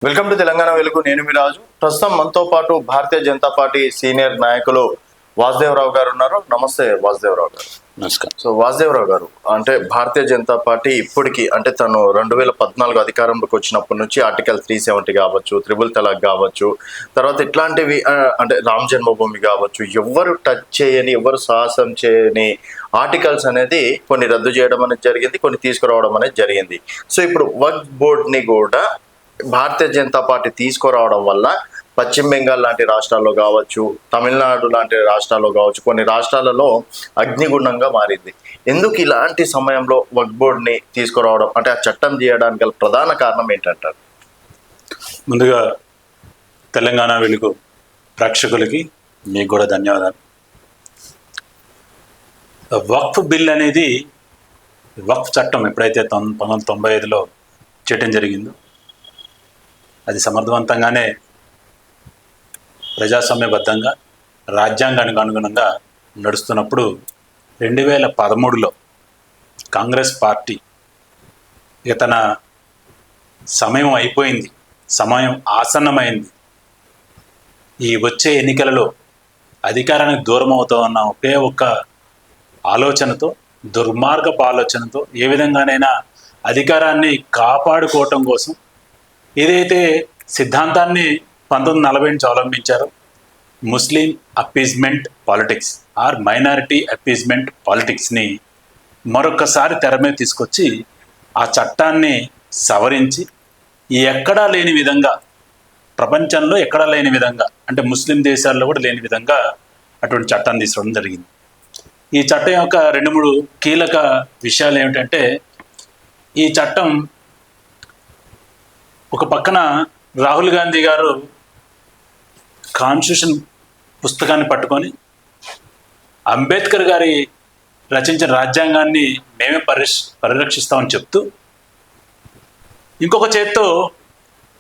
Welcome to Telangana వెలుగు. నేను మీ రాజు. ప్రస్తుతం మనతో పాటు భారతీయ జనతా పార్టీ సీనియర్ నాయకులు వాసుదేవరావు గారు ఉన్నారు. నమస్తే వాసుదేవరావు గారు. నమస్కారం. సో వాసుదేవరావు గారు, అంటే భారతీయ జనతా పార్టీ ఇప్పటికీ అంటే తను 2014 అధికారంలోకి వచ్చినప్పటి నుంచి ఆర్టికల్ 370 కావచ్చు, త్రిబుల్ తలాక్ కావచ్చు, తర్వాత ఇట్లాంటివి అంటే రామ్ జన్మభూమి కావచ్చు, ఎవరు టచ్ చేయని, ఎవరు సాహసం చేయని ఆర్టికల్స్ అనేది కొన్ని రద్దు చేయడం అనేది జరిగింది, కొన్ని తీసుకురావడం అనేది జరిగింది. సో ఇప్పుడు వక్ఫ్ బోర్డ్ని కూడా భారతీయ జనతా పార్టీ తీసుకురావడం వల్ల పశ్చిమ బెంగాల్ లాంటి రాష్ట్రాల్లో కావచ్చు, తమిళనాడు లాంటి రాష్ట్రాల్లో కావచ్చు, కొన్ని రాష్ట్రాలలో అగ్నిగుండంగా మారింది. ఎందుకు ఇలాంటి సమయంలో వక్ఫ్ బోర్డ్ని తీసుకురావడం, అంటే ఆ చట్టం చేయడానికి గల ప్రధాన కారణం ఏంటంటారు? ముందుగా తెలంగాణ వెలుగు ప్రేక్షకులకి మీకు కూడా ధన్యవాదాలు. వక్ఫ్ బిల్ అనేది, వక్ఫ్ చట్టం ఎప్పుడైతే 1995లో చేయటం జరిగిందో అది సమర్థవంతంగానే ప్రజాస్వామ్యబద్ధంగా రాజ్యాంగానికి అనుగుణంగా నడుస్తున్నప్పుడు 2013లో కాంగ్రెస్ పార్టీ ఇక తన సమయం అయిపోయింది, సమయం ఆసన్నమైంది, ఈ వచ్చే ఎన్నికలలో అధికారానికి దూరం అవుతామన్న ఒకే ఒక్క ఆలోచనతో, దుర్మార్గపు ఆలోచనతో ఏ విధంగానైనా అధికారాన్ని కాపాడుకోవటం కోసం ఏదైతే సిద్ధాంతాన్ని 1940 నుంచి అవలంబించారో, Muslim appeasement politics or minority appeasement పాలిటిక్స్ని మరొకసారి తెర మీద తీసుకొచ్చి ఆ చట్టాన్ని సవరించి ఎక్కడా లేని విధంగా, ప్రపంచంలో ఎక్కడా లేని విధంగా, అంటే ముస్లిం దేశాల్లో కూడా లేని విధంగా అటువంటి చట్టాన్ని తీసుకోవడం జరిగింది. ఈ చట్టం యొక్క 2-3 కీలక విషయాలు ఏమిటంటే, ఈ చట్టం ఒక పక్కన రాహుల్ గాంధీ గారు కాన్స్టిట్యూషన్ పుస్తకాన్ని పట్టుకొని అంబేద్కర్ గారి రచించిన రాజ్యాంగాన్ని మేమే పరిరక్షిస్తామని చెప్తూ, ఇంకొక చేత్తో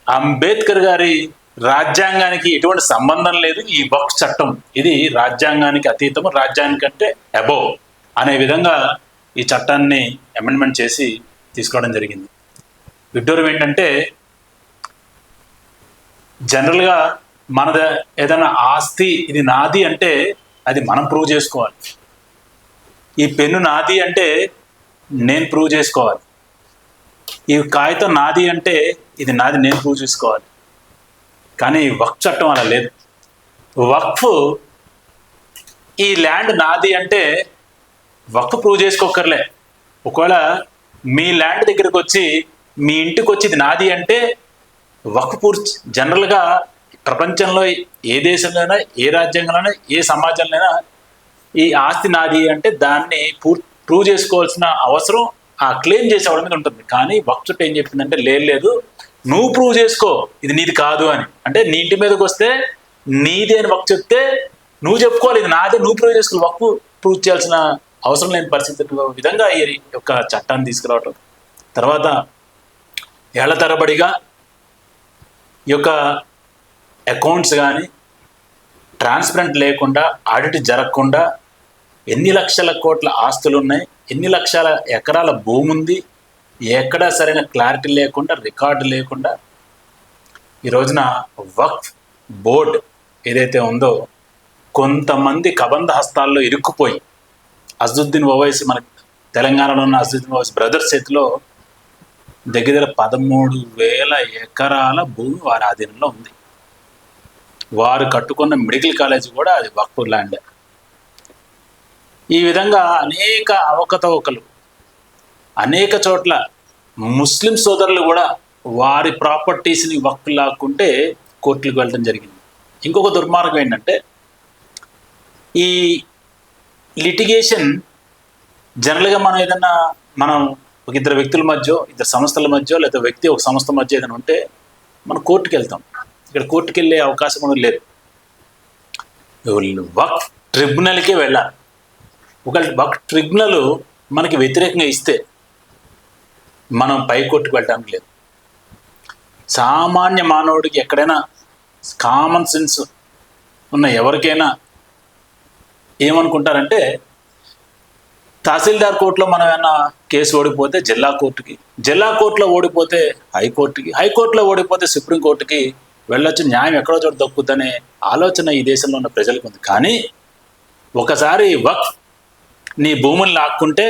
అంబేద్కర్ గారి రాజ్యాంగానికి ఎటువంటి సంబంధం లేదు, ఈ వక్ఫ్ చట్టం ఇది రాజ్యాంగానికి అతీతము, రాజ్యాంగానికంటే అబోవ్ అనే విధంగా ఈ చట్టాన్ని అమెండ్మెంట్ చేసి తీసుకోవడం జరిగింది. విడ్డూరం ఏంటంటే, జనరల్గా మనది ఏదైనా ఆస్తి ఇది నాది అంటే అది మనం ప్రూవ్ చేసుకోవాలి. ఈ పెన్ను నాది అంటే నేను ప్రూవ్ చేసుకోవాలి. ఈ కాగితం నాది అంటే ఇది నాది, నేను ప్రూవ్ చేసుకోవాలి. కానీ వక్ఫ్ చట్టం అలా లేదు. వక్ఫ్, ఈ ల్యాండ్ నాది అంటే వక్ఫ్ ప్రూవ్ చేసుకోకర్లే. ఒకవేళ మీ ల్యాండ్ దగ్గరికి వచ్చి, మీ ఇంటికి వచ్చి ఇది నాది అంటే వక్ఫ్ పూర్తి. జనరల్గా ప్రపంచంలో ఏ దేశంలోనైనా, ఏ రాజ్యాంగంలోనైనా, ఏ సమాజంలోనైనా ఈ ఆస్తి నాది అంటే దాన్ని ప్రూవ్ చేసుకోవాల్సిన అవసరం ఆ క్లెయిమ్ చేసేవాడి మీద ఉంటుంది. కానీ వక్ఫ్ చట్టం ఏం చెప్పిందంటే, లేదు నువ్వు ప్రూవ్ చేసుకో ఇది నీది కాదు అని. అంటే నీ ఇంటి మీదకి వస్తే నీది అని వక్ఫ్ చెప్తే నువ్వు చెప్పుకోవాలి ఇది నాదే, నువ్వు ప్రూవ్ చేసుకోవాలి. వక్ఫ్ ప్రూవ్ చేయాల్సిన అవసరం లేని పరిస్థితి విధంగా ఈ యొక్క చట్టాన్ని తీసుకురావటం. తర్వాత ఏళ్ల తరబడిగా ఈ యొక్క అకౌంట్స్ కానీ ట్రాన్స్పరెంట్ లేకుండా, ఆడిట్ జరగకుండా, ఎన్ని లక్షల కోట్ల ఆస్తులు ఉన్నాయి, ఎన్ని లక్షల ఎకరాల భూమి ఉంది, ఎక్కడా సరైన క్లారిటీ లేకుండా, రికార్డు లేకుండా ఈ రోజున వక్ఫ్ బోర్డ్ ఏదైతే ఉందో కొంతమంది కబంధ హస్తాల్లో ఇరుక్కుపోయి, అసదుద్దీన్ ఓవైసీ, మన తెలంగాణలో ఉన్న అసదుద్దీన్ ఓవైసీ బ్రదర్స్ చేతిలో దగ్గర 13,000 ఎకరాల భూమి వారి ఆధీనంలో ఉంది. వారు కట్టుకున్న మెడికల్ కాలేజ్ కూడా అది వక్ఫ్ ల్యాండ్. ఈ విధంగా అనేక అవకతవకలు, అనేక చోట్ల ముస్లిం సోదరులు కూడా వారి ప్రాపర్టీస్ని వక్ఫ్ లాక్కుంటే కోర్టులకు వెళ్ళడం జరిగింది. ఇంకొక దుర్మార్గం ఏంటంటే, ఈ లిటిగేషన్ జనరల్గా మనం ఒక ఇద్దరు వ్యక్తుల మధ్య, ఇద్దరు సంస్థల మధ్య, లేదా వ్యక్తి ఒక సంస్థ మధ్య ఏదైనా ఉంటే మనం కోర్టుకు వెళ్తాం. ఇక్కడ కోర్టుకు వెళ్ళే అవకాశం కూడా లేదు. వక్ఫ్ ట్రిబ్యునల్కే వెళ్ళాలి. ఒకవేళ వక్ఫ్ ట్రిబ్యునల్ మనకి వ్యతిరేకంగా ఇస్తే మనం పై కోర్టుకు వెళ్ళడానికి లేదు. సామాన్య మానవుడికి ఎక్కడైనా కామన్ సెన్స్ ఉన్న ఎవరికైనా ఏమనుకుంటారంటే, తహసీల్దార్ కోర్టులో మనం ఏమన్నా కేసు ఓడిపోతే జిల్లా కోర్టుకి, జిల్లా కోర్టులో ఓడిపోతే హైకోర్టుకి, హైకోర్టులో ఓడిపోతే సుప్రీంకోర్టుకి వెళ్ళొచ్చు. న్యాయం ఎక్కడో చోట దొక్కుద్దనే ఆలోచన ఈ దేశంలో ఉన్న ప్రజలకు ఉంది. కానీ ఒకసారి వక్ఫ్ నీ భూములు లాక్కుంటే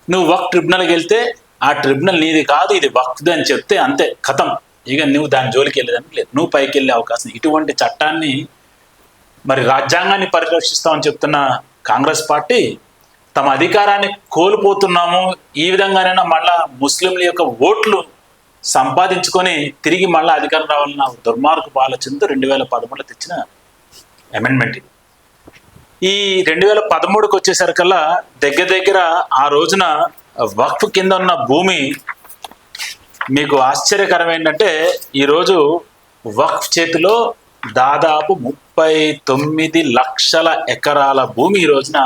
నువ్వు వక్ఫ్ ట్రిబ్యునల్కి వెళ్తే ఆ ట్రిబ్యునల్ నీది కాదు, ఇది వక్ఫ్ది అని చెప్తే అంతే, ఖతం. ఇక నువ్వు దాని జోలికి వెళ్ళేదానికి లేదు, నువ్వు పైకి వెళ్ళే అవకాశం. ఇటువంటి చట్టాన్ని మరి రాజ్యాంగాన్ని పరిరక్షిస్తామని చెప్తున్న కాంగ్రెస్ పార్టీ తమ అధికారాన్ని కోల్పోతున్నాము, ఈ విధంగానైనా మళ్ళా ముస్లింల యొక్క ఓట్లు సంపాదించుకొని తిరిగి మళ్ళీ అధికారం రావాలన్న దుర్మార్గపు ఆలోచనతో 2013లో తెచ్చిన అమెండ్మెంట్. ఈ 2013కి వచ్చేసరికల్లా దగ్గర ఆ రోజున వక్ఫ్ కింద ఉన్న భూమి, మీకు ఆశ్చర్యకరం ఏంటంటే ఈరోజు వక్ఫ్ చేతిలో దాదాపు 39 లక్షల ఎకరాల భూమి ఈ రోజున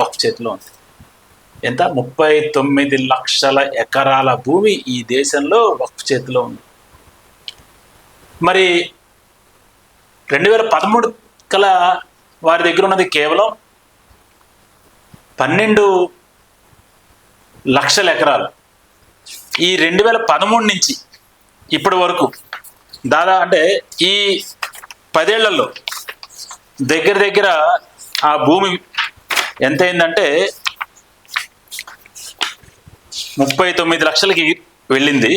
వక్ఫ్ చేతిలో ఉంది. ఎంత? 39 లక్షల ఎకరాల భూమి ఈ దేశంలో వక్ఫ్ చేతిలో ఉంది. మరి 2013 కల్లా వారి దగ్గర ఉన్నది కేవలం 12 లక్షల ఎకరాలు. ఈ 2013 నుంచి ఇప్పటి వరకు అంటే ఈ 10 ఏళ్లలో దగ్గర ఆ భూమి ఎంతైందంటే 39 లక్షలకి వెళ్ళింది.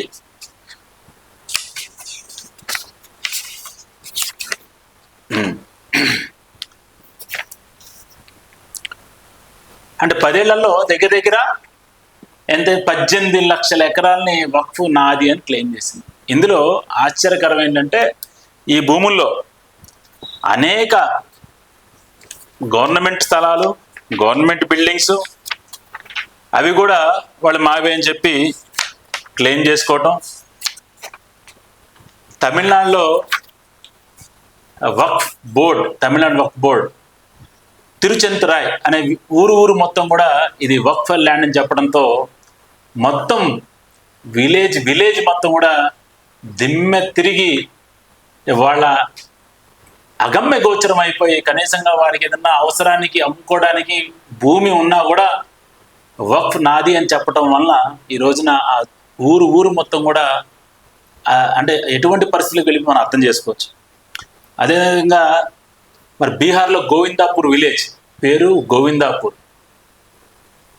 అంటే 10 ఏళ్లలో దగ్గర ఎంత? 18 లక్షల ఎకరాలని వక్ఫ్ నాది అని క్లెయిమ్ చేసింది. ఇందులో ఆశ్చర్యకరం ఏంటంటే ఈ భూముల్లో అనేక గవర్నమెంట్ స్థలాలు, గవర్నమెంట్ బిల్డింగ్స్, అవి కూడా వాళ్ళు మావే అని చెప్పి క్లెయిమ్ చేసుకోవటం. తమిళనాడులో వక్ఫ్ బోర్డ్, తమిళనాడు వక్ఫ్ బోర్డ్ తిరుచెంతురాయ్ అనే ఊరు మొత్తం కూడా ఇది వక్ఫ్ ల్యాండ్ అని చెప్పడంతో మొత్తం విలేజ్ మొత్తం కూడా దిమ్మె తిరిగి వాళ్ళ అగమ్య గోచరం అయిపోయి కనీసంగా వారికి ఏదన్నా అవసరానికి అమ్ముకోవడానికి భూమి ఉన్నా కూడా వక్ఫ్ నాది అని చెప్పడం వల్ల ఈ రోజున ఆ ఊరు మొత్తం కూడా అంటే ఎటువంటి పరిస్థితులకు వెళ్ళి మనం అర్థం చేసుకోవచ్చు. అదేవిధంగా మరి బీహార్లో గోవిందాపూర్ విలేజ్, పేరు గోవిందాపూర్,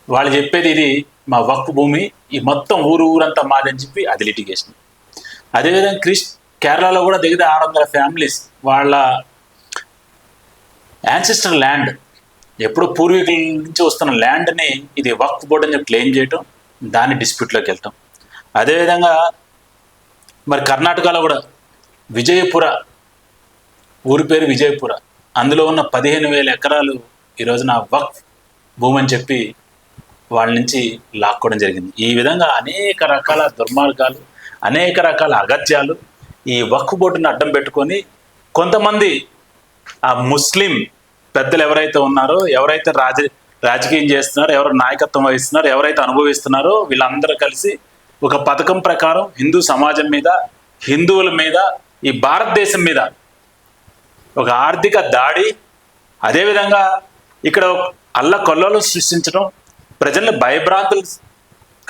వాళ్ళు చెప్పేది ఇది మా వక్ఫ్ భూమి, ఈ మొత్తం ఊరంతా మాదని చెప్పి అది లిటిగేషన్. అదేవిధంగా కేరళలో కూడా దగ్గర 600 ఫ్యామిలీస్ వాళ్ళ యాన్సిస్టర్ ల్యాండ్, ఎప్పుడు పూర్వీకుల నుంచి వస్తున్న ల్యాండ్ని ఇది వక్ఫ్ బోర్డు అని చెప్పి క్లెయిమ్ చేయటం, దాన్ని డిస్ప్యూట్లోకి వెళ్ళటం. అదేవిధంగా మరి కర్ణాటకలో కూడా విజయపుర, ఊరి పేరు విజయపుర, అందులో ఉన్న 15,000 ఎకరాలు ఈ రోజున వక్ఫ్ భూమి అని చెప్పి వాళ్ళ నుంచి లాక్కోవడం జరిగింది. ఈ విధంగా అనేక రకాల దుర్మార్గాలు, అనేక రకాల అగత్యాలు ఈ వక్ఫ్ బోర్డుని అడ్డం పెట్టుకొని కొంతమంది ఆ ముస్లిం పెద్దలు ఎవరైతే ఉన్నారో, ఎవరైతే రాజకీయం చేస్తున్నారో, ఎవరు నాయకత్వం వహిస్తున్నారో, ఎవరైతే అనుభవిస్తున్నారో వీళ్ళందరూ కలిసి ఒక పథకం ప్రకారం హిందూ సమాజం మీద, హిందువుల మీద, ఈ భారతదేశం మీద ఒక ఆర్థిక దాడి, అదేవిధంగా ఇక్కడ అల్లకొల్లోలం సృష్టించడం, ప్రజల్ని భయభ్రాంతులు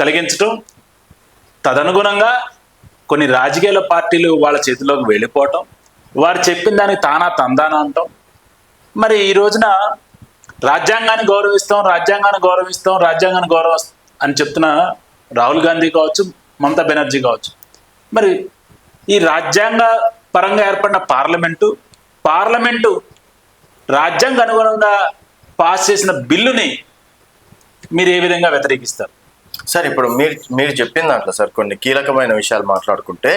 కలిగించడం, తదనుగుణంగా కొన్ని రాజకీయ పార్టీలు వాళ్ళ చేతిలోకి వెళ్ళిపోవటం, వారు చెప్పిన దానికి తందాన అంటాం. మరి ఈ రోజున రాజ్యాంగాన్ని గౌరవిస్తాం అని చెప్తున్న రాహుల్ గాంధీ కావచ్చు, మమతా బెనర్జీ కావచ్చు, మరి ఈ రాజ్యాంగ పరంగా ఏర్పడిన పార్లమెంటు రాజ్యాంగ అనుగుణంగా పాస్ చేసిన బిల్లుని మీరు ఏ విధంగా వ్యతిరేకిస్తారు? సార్, ఇప్పుడు మీరు చెప్పిన దాంట్లో సార్ కొన్ని కీలకమైన విషయాలు మాట్లాడుకుంటే,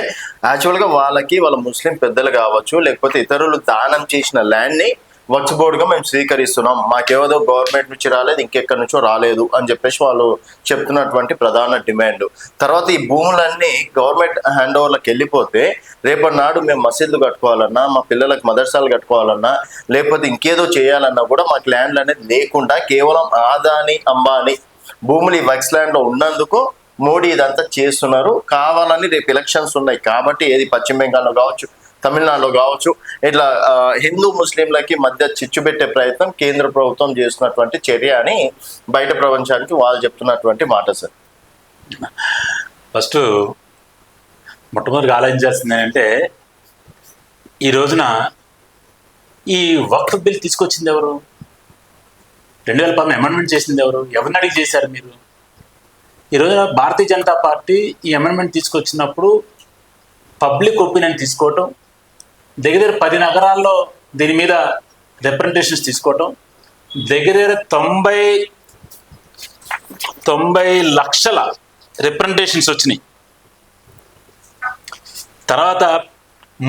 యాక్చువల్గా వాళ్ళ ముస్లిం పెద్దలు కావచ్చు, లేకపోతే ఇతరులు దానం చేసిన ల్యాండ్ని వక్ఫ్ బోర్డుగా మేము స్వీకరిస్తున్నాం, మాకేదో గవర్నమెంట్ నుంచి రాలేదు, ఇంకెక్కడి నుంచో రాలేదు అని చెప్పేసి వాళ్ళు చెప్తున్నటువంటి ప్రధాన డిమాండ్. తర్వాత ఈ భూములన్నీ గవర్నమెంట్ హ్యాండ్ ఓవర్లకు వెళ్ళిపోతే రేపటి నాడు మేము మసీదులు కట్టుకోవాలన్నా, మా పిల్లలకు మదర్సాలు కట్టుకోవాలన్నా, లేకపోతే ఇంకేదో చేయాలన్నా కూడా మాకు ల్యాండ్లు అనేది లేకుండా కేవలం ఆదాని అంబానీ భూములు ఈ వక్ఫ్ ల్యాండ్లో ఉన్నందుకు మోడీ ఇదంతా చేస్తున్నారు. కావాలని రేపు ఎలక్షన్స్ ఉన్నాయి కాబట్టి, ఏది పశ్చిమ బెంగాల్లో కావచ్చు, తమిళనాడులో కావచ్చు, ఇట్లా హిందూ ముస్లింలకి మధ్య చిచ్చు పెట్టే ప్రయత్నం కేంద్ర ప్రభుత్వం చేస్తున్నటువంటి చర్య అని బయట ప్రపంచానికి వాళ్ళు చెప్తున్నటువంటి మాట సార్. ఫస్ట్ మొట్టమొదటిగా ఆలోచించాల్సింది ఏంటంటే, ఈ రోజున ఈ వక్ఫ్ బిల్ తీసుకొచ్చింది ఎవరు? 2010 అమెండ్మెంట్ చేసింది ఎవరు? ఎవరిని అడిగి చేశారు మీరు? ఈ రోజున భారతీయ జనతా పార్టీ ఈ అమెండ్మెంట్ తీసుకొచ్చినప్పుడు పబ్లిక్ ఒపీనియన్ తీసుకోవటం, దగ్గర 10 నగరాల్లో దీని మీద రిప్రజెంటేషన్స్ తీసుకోవటం, దగ్గర 90 లక్షల రిప్రజెంటేషన్స్ వచ్చినాయి. తర్వాత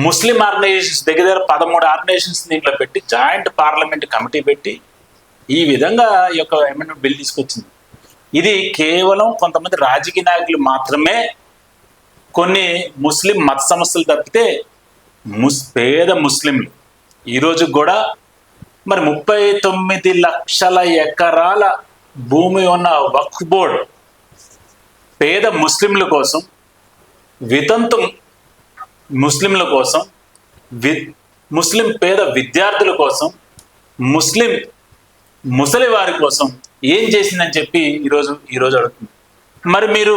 ముస్లిం ఆర్గనైజేషన్స్ దగ్గర 13 ఆర్గనైజేషన్స్ దీంట్లో పెట్టి జాయింట్ పార్లమెంట్ కమిటీ పెట్టి ఈ విధంగా ఈ యొక్క అమెండ్మెంట్ బిల్ తీసుకొచ్చింది. ఇది కేవలం కొంతమంది రాజకీయ నాయకులు మాత్రమే, కొన్ని ముస్లిం మత సంస్థలు తప్పితే పేద ముస్లింలు ఈరోజు కూడా మరి 39 లక్షల ఎకరాల భూమి ఉన్న వక్ఫ్ బోర్డ్ పేద ముస్లింల కోసం, వితంతు ముస్లింల కోసం, ముస్లిం పేద విద్యార్థుల కోసం, ముసలి వారి కోసం ఏం చేసిందని చెప్పి ఈరోజు అడుగుతుంది. మరి మీరు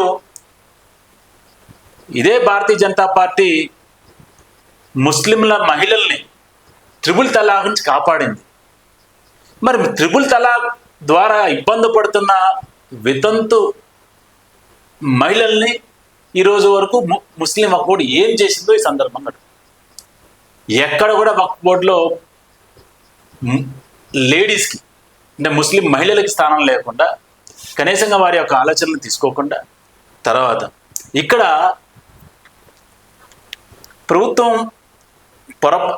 ఇదే భారతీయ జనతా పార్టీ ముస్లింల మహిళల్ని త్రిబుల్ తలాక్ నుంచి కాపాడింది. మరి త్రిబుల్ తలాక్ ద్వారా ఇబ్బంది పడుతున్న వితంతు మహిళల్ని ఈరోజు వరకు ముస్లిం వక్ఫ్ బోర్డు ఏం చేసిందో ఈ సందర్భంగా ఎక్కడ కూడా వక్ఫ్ బోర్డులో లేడీస్కి అంటే ముస్లిం మహిళలకి స్థానం లేకుండా, కనీసంగా వారి యొక్క ఆలోచనలు తీసుకోకుండా, తర్వాత ఇక్కడ ప్రభుత్వం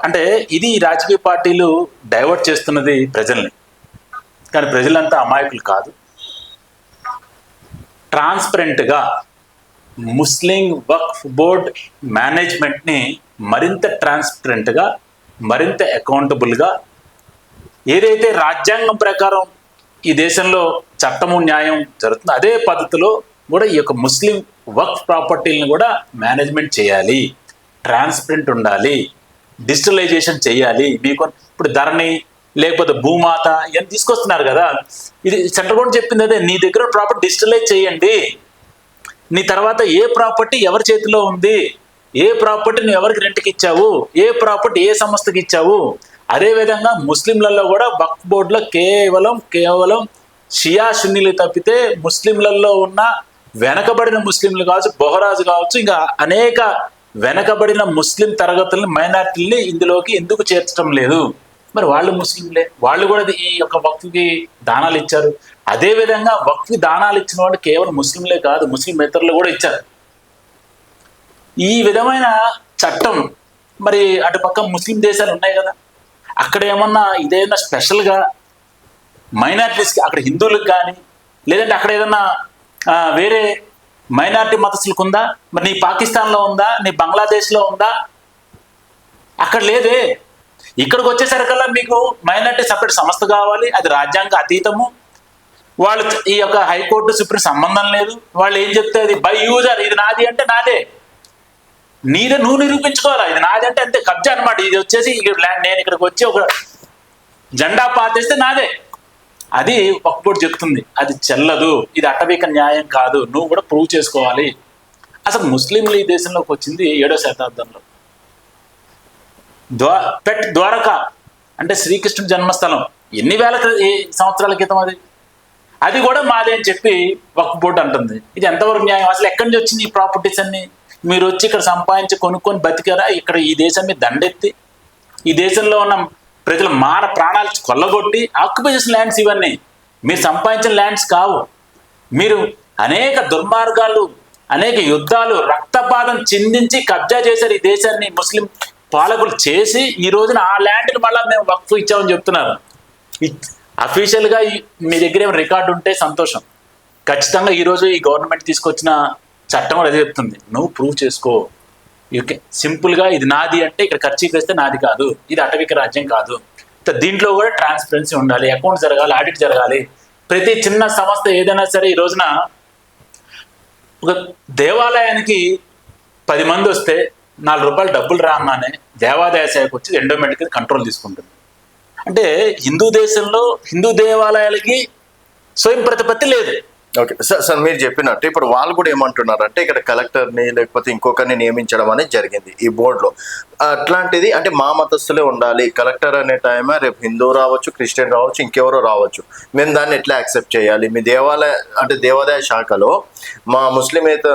అంటే ఇది రాజకీయ పార్టీలు డైవర్ట్ చేస్తున్నది ప్రజల్ని, కానీ ప్రజలంతా అమాయకులు కాదు. ట్రాన్స్పరెంట్గా ముస్లిం వక్ఫ్ బోర్డ్ మేనేజ్మెంట్ని మరింత ట్రాన్స్పరెంట్గా, మరింత అకౌంటబుల్గా, ఏదైతే రాజ్యాంగం ప్రకారం ఈ దేశంలో చట్టము న్యాయం జరుగుతుందో అదే పద్ధతిలో కూడా ఈ యొక్క ముస్లిం వక్ఫ్ ప్రాపర్టీలను కూడా మేనేజ్మెంట్ చేయాలి, ట్రాన్స్పరెంట్ ఉండాలి, డిజిటలైజేషన్ చేయాలి. మీకు ఇప్పుడు ధరణి లేకపోతే భూమాత ఇవన్నీ తీసుకొస్తున్నారు కదా, ఇది సెంట్రల్ గవర్నమెంట్ చెప్పింది అదే, నీ దగ్గర ప్రాపర్టీ డిజిటలైజ్ చేయండి, నీ తర్వాత ఏ ప్రాపర్టీ ఎవరి చేతిలో ఉంది, ఏ ప్రాపర్టీ నువ్వు ఎవరికి రెంట్కి ఇచ్చావు, ఏ ప్రాపర్టీ ఏ సంస్థకి ఇచ్చావు. అదేవిధంగా ముస్లింలలో కూడా వక్ఫ్ బోర్డులో కేవలం షియా సున్నీలు తప్పితే ముస్లింలలో ఉన్న వెనకబడిన ముస్లింలు కావచ్చు, బొహరాజు కావచ్చు, ఇంకా అనేక వెనకబడిన ముస్లిం తరగతుల్ని, మైనార్టీల్ని ఇందులోకి ఎందుకు చేర్చడం లేదు? మరి వాళ్ళు ముస్లింలే, వాళ్ళు కూడా ఈ యొక్క వక్ఫ్కి దానాలు ఇచ్చారు. అదేవిధంగా వక్ఫ్ దానాలు ఇచ్చిన వాళ్ళు కేవలం ముస్లింలే కాదు, ముస్లింయేతరులు కూడా ఇచ్చారు. ఈ విధమైన చట్టం మరి అటుపక్క ముస్లిం దేశాలు ఉన్నాయి కదా, అక్కడ ఏమన్నా ఇదేదైనా స్పెషల్గా మైనారిటీస్కి, అక్కడ హిందువులకు కానీ లేదంటే అక్కడ ఏదన్నా వేరే మైనారిటీ మతస్థులకు ఉందా? మరి నీ పాకిస్తాన్లో ఉందా, నీ బంగ్లాదేశ్లో ఉందా? అక్కడ లేదే. ఇక్కడికి వచ్చేసరికల్లా మీకు మైనారిటీ సపరేట్ సంస్థ కావాలి, అది రాజ్యాంగ అతీతము, వాళ్ళు ఈ యొక్క హైకోర్టు సుప్రీం సంబంధం లేదు. వాళ్ళు ఏం చెప్తే అది బై యూజర్, ఇది నాది అంటే నాదే, నీదే నువ్వు నిరూపించుకోవాలా, ఇది నాది అంటే అంతే, కబ్జా అనమాట. ఇది వచ్చేసి నేను ఇక్కడికి వచ్చి ఒక జెండా పాతేస్తే నాదే, అది వక్ఫ్ బోర్డు చెప్తుంది, అది చెల్లదు, ఇది అటవిక న్యాయం కాదు, నువ్వు కూడా ప్రూవ్ చేసుకోవాలి. అసలు ముస్లింలు ఈ దేశంలోకి వచ్చింది 7వ శతాబ్దంలో. ద్వారకా అంటే శ్రీకృష్ణుడి జన్మస్థలం ఎన్ని వేల సంవత్సరాల క్రితం అది కూడా మాదే అని చెప్పి వక్ఫ్ బోర్డు అంటుంది. ఇది ఎంతవరకు న్యాయం? అసలు ఎక్కడి నుంచి వచ్చింది ఈ ప్రాపర్టీస్ అన్ని? మీరు వచ్చి ఇక్కడ సంపాదించి కొనుక్కొని బతికారా? ఇక్కడ ఈ దేశం మీద దండెత్తి ఈ దేశంలో ఉన్న ప్రజల ప్రాణాలు కొల్లగొట్టి ఆక్యుపేషన్ ల్యాండ్స్ ఇవన్నీ మీరు సంపాదించిన ల్యాండ్స్ కావు. మీరు అనేక దుర్మార్గాలు, అనేక యుద్ధాలు, రక్తపాతం చిందించి కబ్జా చేశారు ఈ దేశాన్ని ముస్లిం పాలకులు చేసి, ఈ రోజున ఆ ల్యాండ్ని మళ్ళీ మేము వక్ఫ్ ఇచ్చామని చెప్తున్నారు. అఫీషియల్గా మీ దగ్గర ఏమైనా రికార్డు ఉంటే సంతోషం. ఖచ్చితంగా ఈరోజు ఈ గవర్నమెంట్ తీసుకొచ్చిన చట్టం అదే చెప్తుంది, నువ్వు ప్రూవ్ చేసుకో. యూకే సింపుల్గా ఇది నాది అంటే ఇక్కడ ఖర్చు వేస్తే నాది కాదు, ఇది అటవిక రాజ్యం కాదు. దీంట్లో కూడా ట్రాన్స్పరెన్సీ ఉండాలి, అకౌంట్ జరగాలి, ఆడిట్ జరగాలి. ప్రతి చిన్న సంస్థ ఏదైనా సరే ఈ రోజున ఒక దేవాలయానికి 10 మంది వస్తే ₹4 డబ్బులు రాగానే దేవాదాయ శాఖ వచ్చి ఎండోమెంట్కి కంట్రోల్ తీసుకుంటుంది. అంటే హిందూ దేశంలో హిందూ దేవాలయాలకి స్వయం ప్రతిపత్తి లేదు. ఓకే సార్ మీరు చెప్పినట్టు ఇప్పుడు వాళ్ళు కూడా ఏమంటున్నారంటే ఇక్కడ కలెక్టర్ని లేకపోతే ఇంకొకరిని నియమించడం అనేది జరిగింది ఈ బోర్డులో. అట్లాంటిది అంటే మా మతస్థులే ఉండాలి, కలెక్టర్ అనే టైమే రేపు హిందూ రావచ్చు, క్రిస్టియన్ రావచ్చు, ఇంకెవరో రావచ్చు, మేము దాన్ని ఎట్లా యాక్సెప్ట్ చేయాలి? మీ దేవాదాయ శాఖలో మా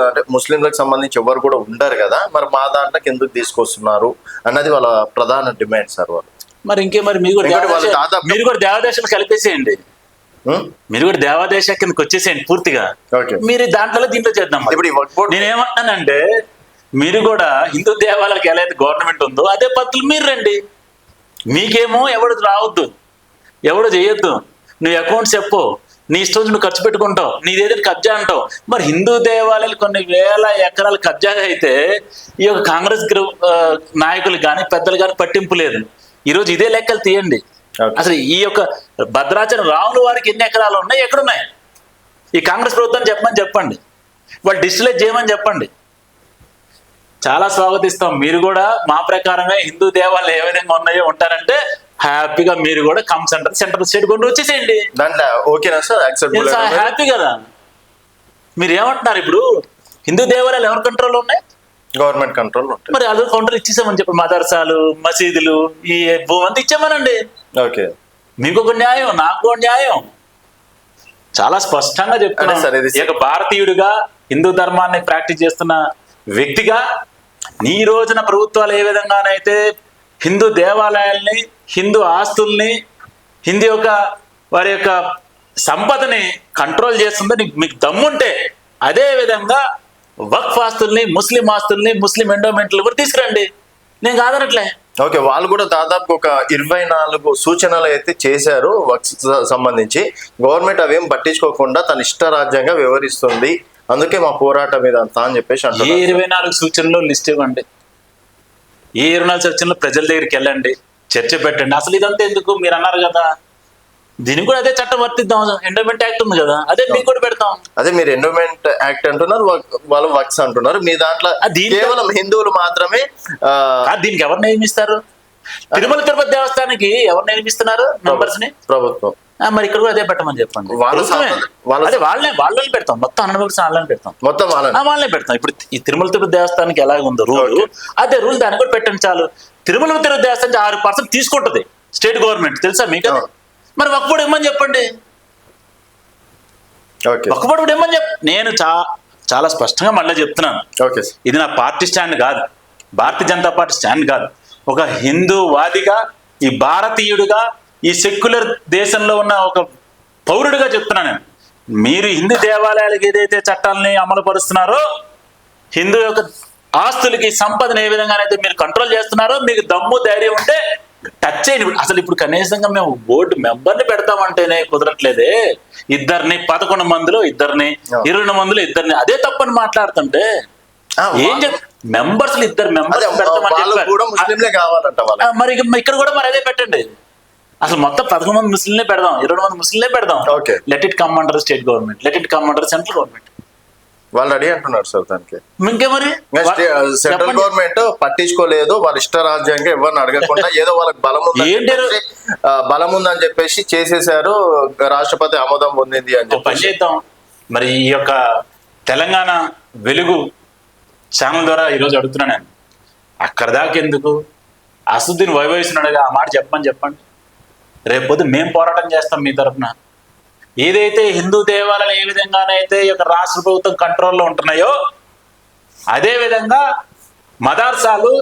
అంటే ముస్లింలకు సంబంధించి ఎవరు కూడా ఉండరు కదా, మరి మా దాంట్లోకి ఎందుకు తీసుకొస్తున్నారు అన్నది వాళ్ళ ప్రధాన డిమాండ్ సార్. వాళ్ళు మరి మరి మీరు కూడా దేవాదేశాలు కలిపేసేయండి, మీరు కూడా దేవాదేశ కిందకి వచ్చేసేయండి పూర్తిగా. మీరు దీంట్లో చేద్దాం. నేనేమంటానంటే మీరు కూడా హిందూ దేవాలయాలకు ఎలా అయితే గవర్నమెంట్ ఉందో అదే పద్ధతులు మీరు రండి. మీకేమో ఎవడు రావద్దు, ఎవడు చేయొద్దు, నువ్వు అకౌంట్స్ చెప్పు, నీ ఇష్టం నువ్వు ఖర్చు పెట్టుకుంటావు, నీదేదో కబ్జా అంటావు. మరి హిందూ దేవాలయాలు కొన్ని వేల ఎకరాలు కబ్జా అయితే ఈ యొక్క కాంగ్రెస్ నాయకులు కానీ పెద్దలు కానీ పట్టింపు లేదు. ఈరోజు ఇదే లెక్కలు తీయండి. అసలు ఈ యొక్క భద్రాచలం రాముల వారికి ఎన్ని ఎకరాలు ఉన్నాయి, ఎక్కడున్నాయి? ఈ కాంగ్రెస్ ప్రభుత్వాన్ని చెప్పండి, వాళ్ళు డిజిటలైజ్ చేయమని చెప్పండి. చాలా స్వాగతిస్తాం. మీరు కూడా మా ప్రకారమే హిందూ దేవాలయాలు ఏ విధంగా ఉన్నాయో ఉంటారంటే హ్యాపీగా మీరు కూడా సెంట్రల్ స్టేట్ కొన్ని వచ్చేసేయండి. హ్యాపీ కదా. మీరు ఏమంటున్నారు ఇప్పుడు హిందూ దేవాలయాలు ఎవరి కంట్రోల్లో ఉన్నాయి? Government control. మరి అది కౌంటర్ ఇచ్చేసామని చెప్పి మదర్సాలు, మసీదులు, ఈ భూమి అంతా ఇచ్చామనండి. ఓకే, మీకు ఒక న్యాయం, నాకు ఒక న్యాయం. చాలా స్పష్టంగా చెప్తున్నాను. ఇక భారతీయుడిగా హిందూ ధర్మాన్ని ప్రాక్టీస్ చేస్తున్న వ్యక్తిగా ఈ రోజున ప్రభుత్వాలు ఏ విధంగానైతే హిందూ దేవాలయాల్ని, హిందూ ఆస్తుల్ని, హిందూ యొక్క వారి యొక్క సంపదని కంట్రోల్ చేస్తుందో మీకు దమ్ముంటే అదే విధంగా వక్ఫ్ ఆస్తుల్ని, ముస్లిం ఆస్తుల్ని, ముస్లిం ఎండోమెంట్లు కూడా తీసుకురండి. నేను కాదనట్లే. ఓకే, వాళ్ళు కూడా దాదాపు ఒక 24 సూచనలు అయితే చేశారు వక్ఫ్ సంబంధించి. గవర్నమెంట్ అవేం పట్టించుకోకుండా తన ఇష్టరాజ్యంగా వివరిస్తుంది, అందుకే మా పోరాటం ఇదంతా అని చెప్పేసి అంటారు. 24 సూచనలు లిస్ట్ ఇవ్వండి, 24 సూచనలు ప్రజల దగ్గరికి వెళ్ళండి, చర్చ పెట్టండి. అసలు ఇదంతా ఎందుకు? మీరు అన్నారు కదా, దీనికి కూడా అదే చట్టం వర్తిద్దాం. ఎండోమెంట్ యాక్ట్ ఉంది కదా, అదే మీకు కూడా పెడతాం. అదే మీరు ఎండోమెంట్ యాక్ట్ అంటున్నారు, వాళ్ళు వక్స్ అంటున్నారు. మీ దాంట్లో కేవలం హిందువులు మాత్రమే. దీనికి ఎవరు నియమిస్తారు? తిరుమల తిరుపతి దేవస్థానానికి ఎవరు నియమిస్తున్నారు మెంబర్స్ ని? ప్రభుత్వం. మరి ఇక్కడ కూడా అదే పెట్టమని చెప్పండి. వాళ్ళని పెడతాం, మొత్తం 100% వాళ్ళని పెడతాం, మొత్తం వాళ్ళనే పెడతాం. ఇప్పుడు ఈ తిరుమల తిరుపతి దేవస్థానానికి ఎలాగ ఉందో రూల్, అదే రూల్ దాన్ని కూడా పెట్టండి చాలు. తిరుమల తిరుపతి దేవస్థానం 6% తీసుకుంటది స్టేట్ గవర్నమెంట్, తెలుసా మీకు? మరి వక్ఫ్ ఇమ్మని చెప్పండి, వక్ఫ్ ఇమ్మని నేను చాలా స్పష్టంగా మళ్ళీ చెప్తున్నాను. ఇది నా పార్టీ స్టాండ్ కాదు, భారతీయ జనతా పార్టీ స్టాండ్ కాదు. ఒక హిందూవాదిగా, ఈ భారతీయుడిగా, ఈ సెక్యులర్ దేశంలో ఉన్న ఒక పౌరుడిగా చెప్తున్నాను నేను. మీరు హిందూ దేవాలయాలకు ఏదైతే చట్టాలని అమలు పరుస్తున్నారో, హిందూ యొక్క ఆస్తులకి, సంపదను ఏ విధంగానైతే మీరు కంట్రోల్ చేస్తున్నారో, మీకు దమ్ము ధైర్యం ఉంటే టచ్ చేయండి. అసలు ఇప్పుడు కనీసంగా మేము బోర్డు మెంబర్ని పెడతామంటేనే కుదరట్లేదే. 11 మందిలో 2, 20 మందిలో 2, అదే తప్పని మాట్లాడుతుంటే ఏం మెంబర్స్ 2 మెంబర్స్ మరి ఇక్కడ కూడా మరి అదే పెట్టండి. అసలు మొత్తం 11 మంది ముస్లింలే పెడదాం, 20 మంది ముస్లింలే పెడదాం. Let it come under state government, let it come under central government. వాళ్ళు రెడీ అంటున్నారు సార్ దానికి. ఇంకే మరి సెంట్రల్ గవర్నమెంట్ పట్టించుకోలేదు, వాళ్ళ ఇష్టరాజ్యంగా ఎవరిని అడగకుండా ఏదో వాళ్ళకి బలం ఉందని చెప్పేసి చేసేసారు. రాష్ట్రపతి ఆమోదం పొందింది అని పని చేద్దాం. మరి ఈ యొక్క తెలంగాణ వెలుగు ఛానల్ ద్వారా ఈరోజు అడుగుతున్నాను నేను, అక్కడ దాకా ఎందుకు? అసదుద్దీన్ వైవేస్తున్నాడుగా, ఆ మాట చెప్పండి. రేపొద్దు మేము పోరాటం చేస్తాం మీ తరఫున. ఏదైతే హిందూ దేవాలయాలు ఏ విధంగానైతే ఈ యొక్క రాష్ట్ర ప్రభుత్వం కంట్రోల్లో ఉంటున్నాయో, అదే విధంగా మదర్సాలు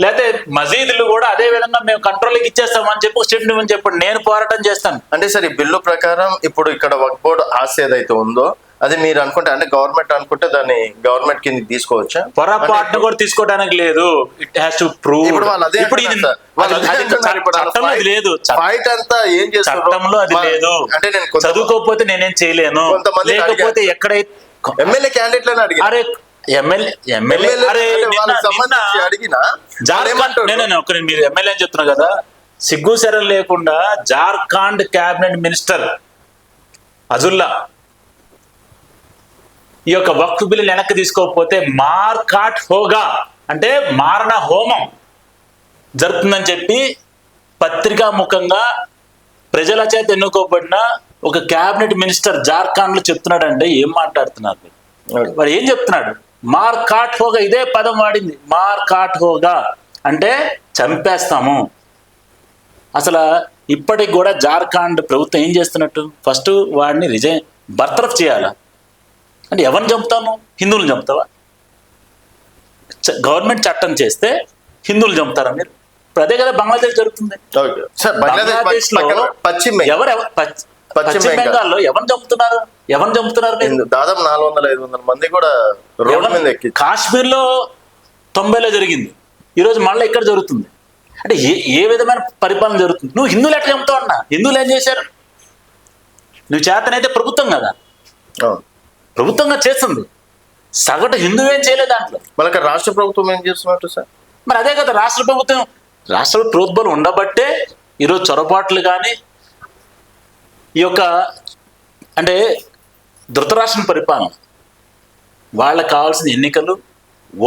లేకపోతే మసీదులు కూడా అదే విధంగా మేము కంట్రోల్కి ఇచ్చేస్తామని చెప్పి స్టెప్ ఇవ్వని చెప్పండి. నేను పోరాటం చేస్తాను. అంటే సార్, ఈ బిల్లు ప్రకారం ఇప్పుడు ఇక్కడ వక్ఫ్ బోర్డు ఆస్తి ఏదైతే ఉందో అది మీరు అనుకుంటే, అంటే గవర్నమెంట్ అనుకుంటే దాన్ని గవర్నమెంట్ కింద తీసుకోవచ్చా? పొరపాటును కూడా తీసుకోవడానికి లేదు. It has to prove. Fight అంతా ఏం చేస్తారు? చట్టంలో అది లేదు. అంటే నేను చదువుకోకపోతే నేనేం చేయలేను. లేకపోతే ఎక్కడైతే ఎమ్మెల్యే క్యాండిడేట్లను అడిగి, అరే ఎమ్మెల్యే మీరు ఎమ్మెల్యే అని చెప్తున్నారు కదా, సిగ్గు శరం లేకుండా జార్ఖండ్ క్యాబినెట్ మినిస్టర్ అజుల్లా ఈ యొక్క వక్ఫ్ బిల్లు వెనక్కి తీసుకోకపోతే మార్కాట్ హోగా అంటే మారణ హోమం జరుగుతుందని చెప్పి పత్రికా ముఖంగా ప్రజల చేత ఎన్నుకోబడిన ఒక క్యాబినెట్ మినిస్టర్ జార్ఖండ్లో చెప్తున్నాడంటే ఏం మాట్లాడుతున్నారు మీరు? వాడు ఏం చెప్తున్నాడు? మార్ కాట్ హోగా, ఇదే పదం వాడింది, మార్ కాట్ హోగా అంటే చంపేస్తాము. అసలు ఇప్పటికి కూడా జార్ఖండ్ ప్రభుత్వం ఏం చేస్తున్నట్టు? ఫస్ట్ వాడిని బర్తరఫ్ చేయాలా? అంటే ఎవరిని చంపుతాను? హిందువులను చంపుతావా? గవర్నమెంట్ చట్టం చేస్తే హిందువులు చంపుతారా మీరు? ఇప్పుడు అదే కదా బంగ్లాదేశ్ జరుగుతుంది. బంగ్లాదేశ్ లో పశ్చిమ బెంగాల్లో ఎవరిని చంపుతున్నారు మీరు? దాదాపు 400-500 మంది కూడా రోడ్డు మీద ఎక్కి. కాశ్మీర్ లో 90లో జరిగింది, ఈరోజు మళ్ళీ ఇక్కడ జరుగుతుంది. అంటే ఏ విధమైన పరిపాలన జరుగుతుంది? నువ్వు హిందువులు ఎట్లా చంపుతావు అన్నా? హిందువులు ఏం చేశారు? నువ్వు చేతనైతే ప్రభుత్వం కదా, ప్రభుత్వంగా చేస్తుంది, సగటు హిందువు ఏం చేయలేదు దాంట్లో. మనకి రాష్ట్ర ప్రభుత్వం ఏం చేస్తున్నట్టు సార్? మరి అదే కదా రాష్ట్ర ప్రభుత్వం, రాష్ట్ర ప్రోద్బలం ఉండబట్టే ఈరోజు చొరబాట్లు కానీ ఈ యొక్క అంటే ధృతరాష్ట్రం పరిపాలన, వాళ్ళకి కావాల్సిన ఎన్నికలు,